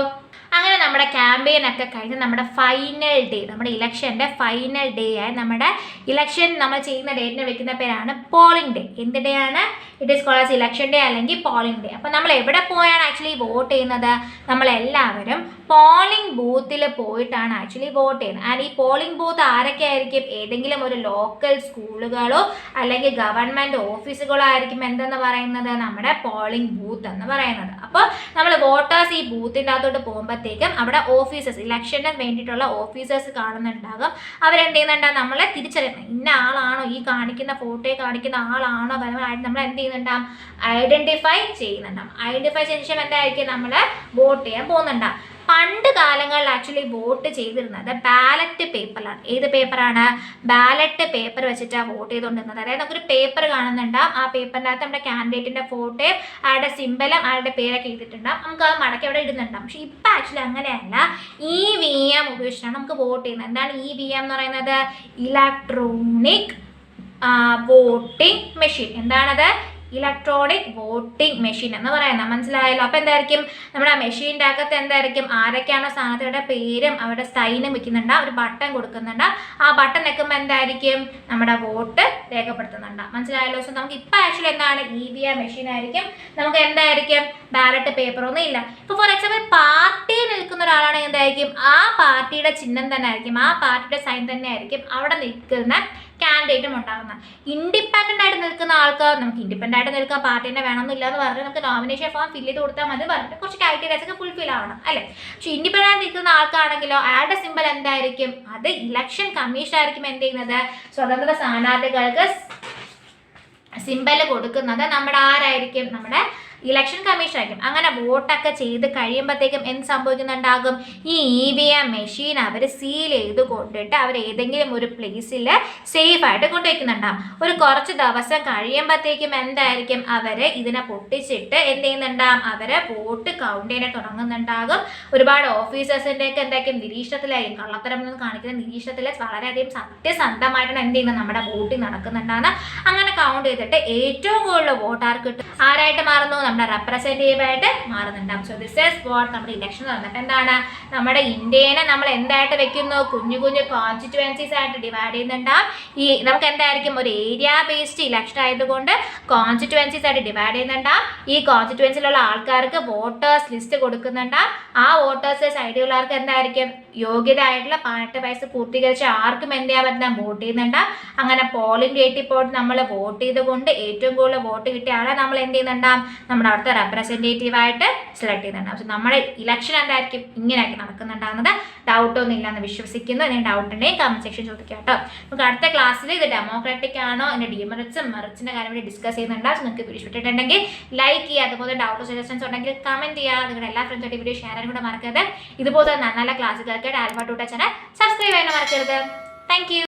അങ്ങനെ നമ്മുടെ ക്യാമ്പയിൻ ഒക്കെ കഴിഞ്ഞ് നമ്മുടെ ഫൈനൽ ഡേ, നമ്മുടെ ഇലക്ഷൻ്റെ ഫൈനൽ ഡേ ആയി നമ്മുടെ ഇലക്ഷൻ നമ്മൾ ചെയ്യുന്ന ഡേറ്റിനെ വിളിക്കുന്ന പേരാണ് പോളിംഗ് ഡേ. എന്ത് ഡേ ആണ്? It is called as election day അല്ലെങ്കിൽ പോളിംഗ് ഡേ. അപ്പോൾ നമ്മൾ എവിടെ പോയാണ് ആക്ച്വലി വോട്ട് ചെയ്യുന്നത്? നമ്മളെല്ലാവരും പോളിംഗ് ബൂത്തിൽ പോയിട്ടാണ് ആക്ച്വലി വോട്ട് ചെയ്യുന്നത്. ആൻഡ് ഈ പോളിംഗ് ബൂത്ത് ആരൊക്കെ ആയിരിക്കും? ഏതെങ്കിലും ഒരു ലോക്കൽ സ്കൂളുകളോ അല്ലെങ്കിൽ ഗവൺമെൻറ് ഓഫീസുകളോ ആയിരിക്കും എന്തെന്ന് പറയുന്നത്? നമ്മുടെ പോളിംഗ് ബൂത്ത് എന്ന് പറയുന്നത്. അപ്പോൾ നമ്മൾ വോട്ടേഴ്സ് ഈ ബൂത്തിൻ്റെ അകത്തോട്ട് പോകുമ്പോഴത്തേക്കും അവിടെ ഓഫീസേഴ്സ്, ഇലക്ഷന് വേണ്ടിയിട്ടുള്ള ഓഫീസേഴ്സ് കാണുന്നുണ്ടാകും. അവരെന്ത് ചെയ്യുന്നുണ്ടാകും? നമ്മളെ തിരിച്ചറിയുന്നത് ഇന്ന ആളാണോ, ഈ കാണിക്കുന്ന ഫോട്ടോയിൽ കാണിക്കുന്ന ആളാണോ പരമായിട്ട് നമ്മൾ എന്ത് ചെയ്യുന്നുണ്ടാകും? ഐഡൻറ്റിഫൈ ചെയ്യുന്നുണ്ടാകും. ഐഡൻറ്റിഫൈ ചെയ്ത ശേഷം എന്തായിരിക്കും? നമ്മൾ വോട്ട് ചെയ്യാൻ പോകുന്നുണ്ടാകും. പണ്ട് കാലങ്ങളിൽ ആക്ച്വലി വോട്ട് ചെയ്തിരുന്നത് ബാലറ്റ് പേപ്പറിലാണ്. ഏത് പേപ്പറാണ്? ബാലറ്റ് പേപ്പർ വെച്ചിട്ടാണ് വോട്ട് ചെയ്തുകൊണ്ടിരുന്നത്. അതായത് നമുക്കൊരു പേപ്പർ കാണുന്നുണ്ടാകും. ആ പേപ്പറിനകത്ത് നമ്മുടെ കാൻഡിഡേറ്റിൻ്റെ ഫോട്ടോയും അയാളുടെ സിമ്പലും അയാളുടെ പേരൊക്കെ എഴുതിയിട്ടുണ്ടാകും. നമുക്ക് അത് മടക്കി അവിടെ ഇടുന്നുണ്ടാകും. പക്ഷേ ഇപ്പം ആക്ച്വലി അങ്ങനെയല്ല. EVM ഉപയോഗിച്ചിട്ടാണ് നമുക്ക് വോട്ട് ചെയ്യുന്നത്. എന്താണ് EVM എന്ന് പറയുന്നത്? Electronic voting machine. എന്താണത്? ഇലക്ട്രോണിക് വോട്ടിംഗ് മെഷീൻ എന്ന് പറയുന്നത്. മനസ്സിലായല്ലോ? അപ്പോൾ എന്തായിരിക്കും? നമ്മുടെ ആ മെഷീൻ്റെ അകത്ത് എന്തായിരിക്കും? ആരൊക്കെയാണോ സ്ഥാനാർത്ഥിയുടെ പേരും അവരുടെ സൈനും വെക്കുന്നുണ്ട്, ഒരു ബട്ടൺ കൊടുക്കുന്നുണ്ട്. ആ ബട്ടൺ വെക്കുമ്പോൾ എന്തായിരിക്കും? നമ്മുടെ വോട്ട് രേഖപ്പെടുത്തുന്നുണ്ട്. മനസ്സിലായല്ലോ? സോ നമുക്ക് ഇപ്പോൾ ആക്ച്വലി എന്താണ്? EVM മെഷീൻ ആയിരിക്കും. നമുക്ക് എന്തായിരിക്കും? ബാലറ്റ് പേപ്പറൊന്നും ഇല്ല. ഇപ്പോൾ ഫോർ എക്സാമ്പിൾ പാർട്ടി നിൽക്കുന്ന ഒരാളാണെങ്കിൽ എന്തായിരിക്കും? ആ പാർട്ടിയുടെ ചിഹ്നം തന്നെ ആയിരിക്കും, ആ പാർട്ടിയുടെ സൈൻ തന്നെ ആയിരിക്കും അവിടെ നിൽക്കുന്ന കാൻഡിഡേറ്റും ഉണ്ടാകുന്നത്. ഇൻഡിപെൻഡൻ്റ് ആയിട്ട് നിൽക്കുന്ന ആൾക്ക് നമുക്ക് ഇൻഡിപെൻഡൻ്റ് ആയിട്ട് നിൽക്കാൻ പാർട്ടി തന്നെ വേണമെന്നില്ല എന്ന് പറഞ്ഞാൽ നമുക്ക് നോമിനേഷൻ ഫോം ഫില്ല് ചെയ്ത് കൊടുത്താൽ മതി. പറഞ്ഞിട്ട് കുറച്ച് ക്രൈറ്റീരിയാസ് ഒക്കെ ഫുൾഫിൽ ആവണം അല്ലേ? പക്ഷെ ഇൻഡിപെൻഡൻ്റ് നിൽക്കുന്ന ആൾക്കാണെങ്കിലോ അയാളുടെ സിമ്പൽ എന്തായിരിക്കും? അത് ഇലക്ഷൻ കമ്മീഷൻ ആയിരിക്കും എന്ത് ചെയ്യുന്നത്? സ്വതന്ത്ര സ്ഥാനാർത്ഥികൾക്ക് സിമ്പൽ കൊടുക്കുന്നത് നമ്മുടെ ആരായിരിക്കും? നമ്മുടെ ഇലക്ഷൻ കമ്മീഷൻ ആയിരിക്കും. അങ്ങനെ വോട്ടൊക്കെ ചെയ്ത് കഴിയുമ്പോഴത്തേക്കും എന്ത് സംഭവിക്കുന്നുണ്ടാകും? ഈ EVM മെഷീൻ അവർ സീൽ ചെയ്ത് കൊണ്ടിട്ട് അവർ ഏതെങ്കിലും ഒരു പ്ലേസിൽ സേഫായിട്ട് കൊണ്ടുവയ്ക്കുന്നുണ്ടാകും. ഒരു കുറച്ച് ദിവസം കഴിയുമ്പോഴത്തേക്കും എന്തായിരിക്കും? അവർ ഇതിനെ പൊട്ടിച്ചിട്ട് എന്ത് ചെയ്യുന്നുണ്ടാകും? അവർ വോട്ട് കൗണ്ട് ചെയ്യാൻ തുടങ്ങുന്നുണ്ടാകും. ഒരുപാട് ഓഫീസേഴ്സിൻ്റെയൊക്കെ എന്തായിരിക്കും? നിരീക്ഷണത്തിലായിരിക്കും. കള്ളത്തരം എന്ന് കാണിക്കുന്ന നിരീക്ഷണത്തിൽ വളരെയധികം സത്യസന്ധമായിട്ടാണ് എന്ത് ചെയ്യുന്നത്? നമ്മുടെ വോട്ടിംഗ് നടക്കുന്നുണ്ടാകുന്ന. അങ്ങനെ കൗണ്ട് ചെയ്തിട്ട് ഏറ്റവും കൂടുതൽ വോട്ട് ആർക്ക് കിട്ടും? ആരായിട്ട് മാറുന്നു? നമ്മുടെ റെപ്രസെൻറ്റേറ്റീവായിട്ട് മാറുന്നുണ്ടാകും. സോ ദിസ് ഈസ് വാട്ട് നമ്മുടെ ഇലക്ഷൻ നടന്നിട്ട് എന്താണ്? നമ്മുടെ ഇന്ത്യനെ നമ്മൾ എന്തായിട്ട് വെക്കുന്നു? കുഞ്ഞു കുഞ്ഞു കോൺസ്റ്റിറ്റ്യുവൻസീസ് ആയിട്ട് ഡിവൈഡ് ചെയ്യുന്നുണ്ടാകും. ഈ നമുക്ക് എന്തായിരിക്കും? ഒരു ഏരിയ ബേസ്ഡ് ഇലക്ഷൻ ആയതുകൊണ്ട് കോൺസ്റ്റിറ്റ്യുവൻസീസ് ആയിട്ട് ഡിവൈഡ് ചെയ്യുന്നുണ്ടാകും. ഈ കോൺസ്റ്റിറ്റ്യുവൻസിലുള്ള ആൾക്കാർക്ക് വോട്ടേഴ്സ് ലിസ്റ്റ് കൊടുക്കുന്നുണ്ടാകും. ആ വോട്ടേഴ്സ് സൈഡിലുള്ളവർക്ക് എന്തായിരിക്കും? യോഗ്യത ആയിട്ടുള്ള 18 വയസ്സ് പൂർത്തീകരിച്ച ആർക്കും എന്ത് ചെയ്യാൻ പറ്റുന്ന? വോട്ട് ചെയ്യുന്നുണ്ടാകും. അങ്ങനെ പോളിംഗ് ഡേറ്റിൽ പോയിട്ട് നമ്മൾ വോട്ട് ചെയ്തുകൊണ്ട് ഏറ്റവും കൂടുതൽ വോട്ട് കിട്ടിയ ആളെ നമ്മൾ എന്ത് ചെയ്യുന്നുണ്ടാകും? നമ്മുടെ അവിടുത്തെ റെപ്രസെൻറ്റേറ്റീവായിട്ട് സെലക്ട് ചെയ്യുന്നുണ്ടാകും. സോ നമ്മുടെ ഇലക്ഷൻ എന്തായിരിക്കും? ഇങ്ങനെയായിരിക്കും നടക്കുന്നുണ്ടാകുന്നത്. ഡൗട്ടൊന്നും ഇല്ലെന്ന് വിശ്വസിക്കുന്നു. എന്തെങ്കിലും ഡൗട്ട് ഉണ്ടെങ്കിൽ കമന്റ് സെക്ഷൻ ചോദിക്കാം കേട്ടോ. നമുക്ക് അടുത്ത ക്ലാസ്സിൽ ഇത് ഡെമോക്രാറ്റിക് ആണോ, അതിൻ്റെ ഡിമെറിറ്റ്സും മെറിറ്റ്സിൻ്റെ കാര്യം കൂടി ഡിസ്കസ് ചെയ്യുന്നുണ്ടാകും. സോ നിങ്ങൾക്ക് വീഡിയോ ഇഷ്ടപ്പെട്ടിട്ടുണ്ടെങ്കിൽ ലൈക്ക് ചെയ്യുക. അതുപോലെ ഡൗട്ട് സജഷൻസ് ഉണ്ടെങ്കിൽ കമന്റ് ചെയ്യുക. നിങ്ങളുടെ എല്ലാ ഫ്രണ്ട്സായിട്ട് വീഡിയോ ഷെയർ ചെയ്യാൻ കൂടെ മറക്കരുത്. ഇതുപോലെ നല്ല നല്ല ക്ലാസ്സുകൾക്ക് ആൽഫ ടൂട്ട ചാനൽ സബ്സ്ക്രൈബ് ചെയ്യാൻ മറക്കരുത്. Thank you.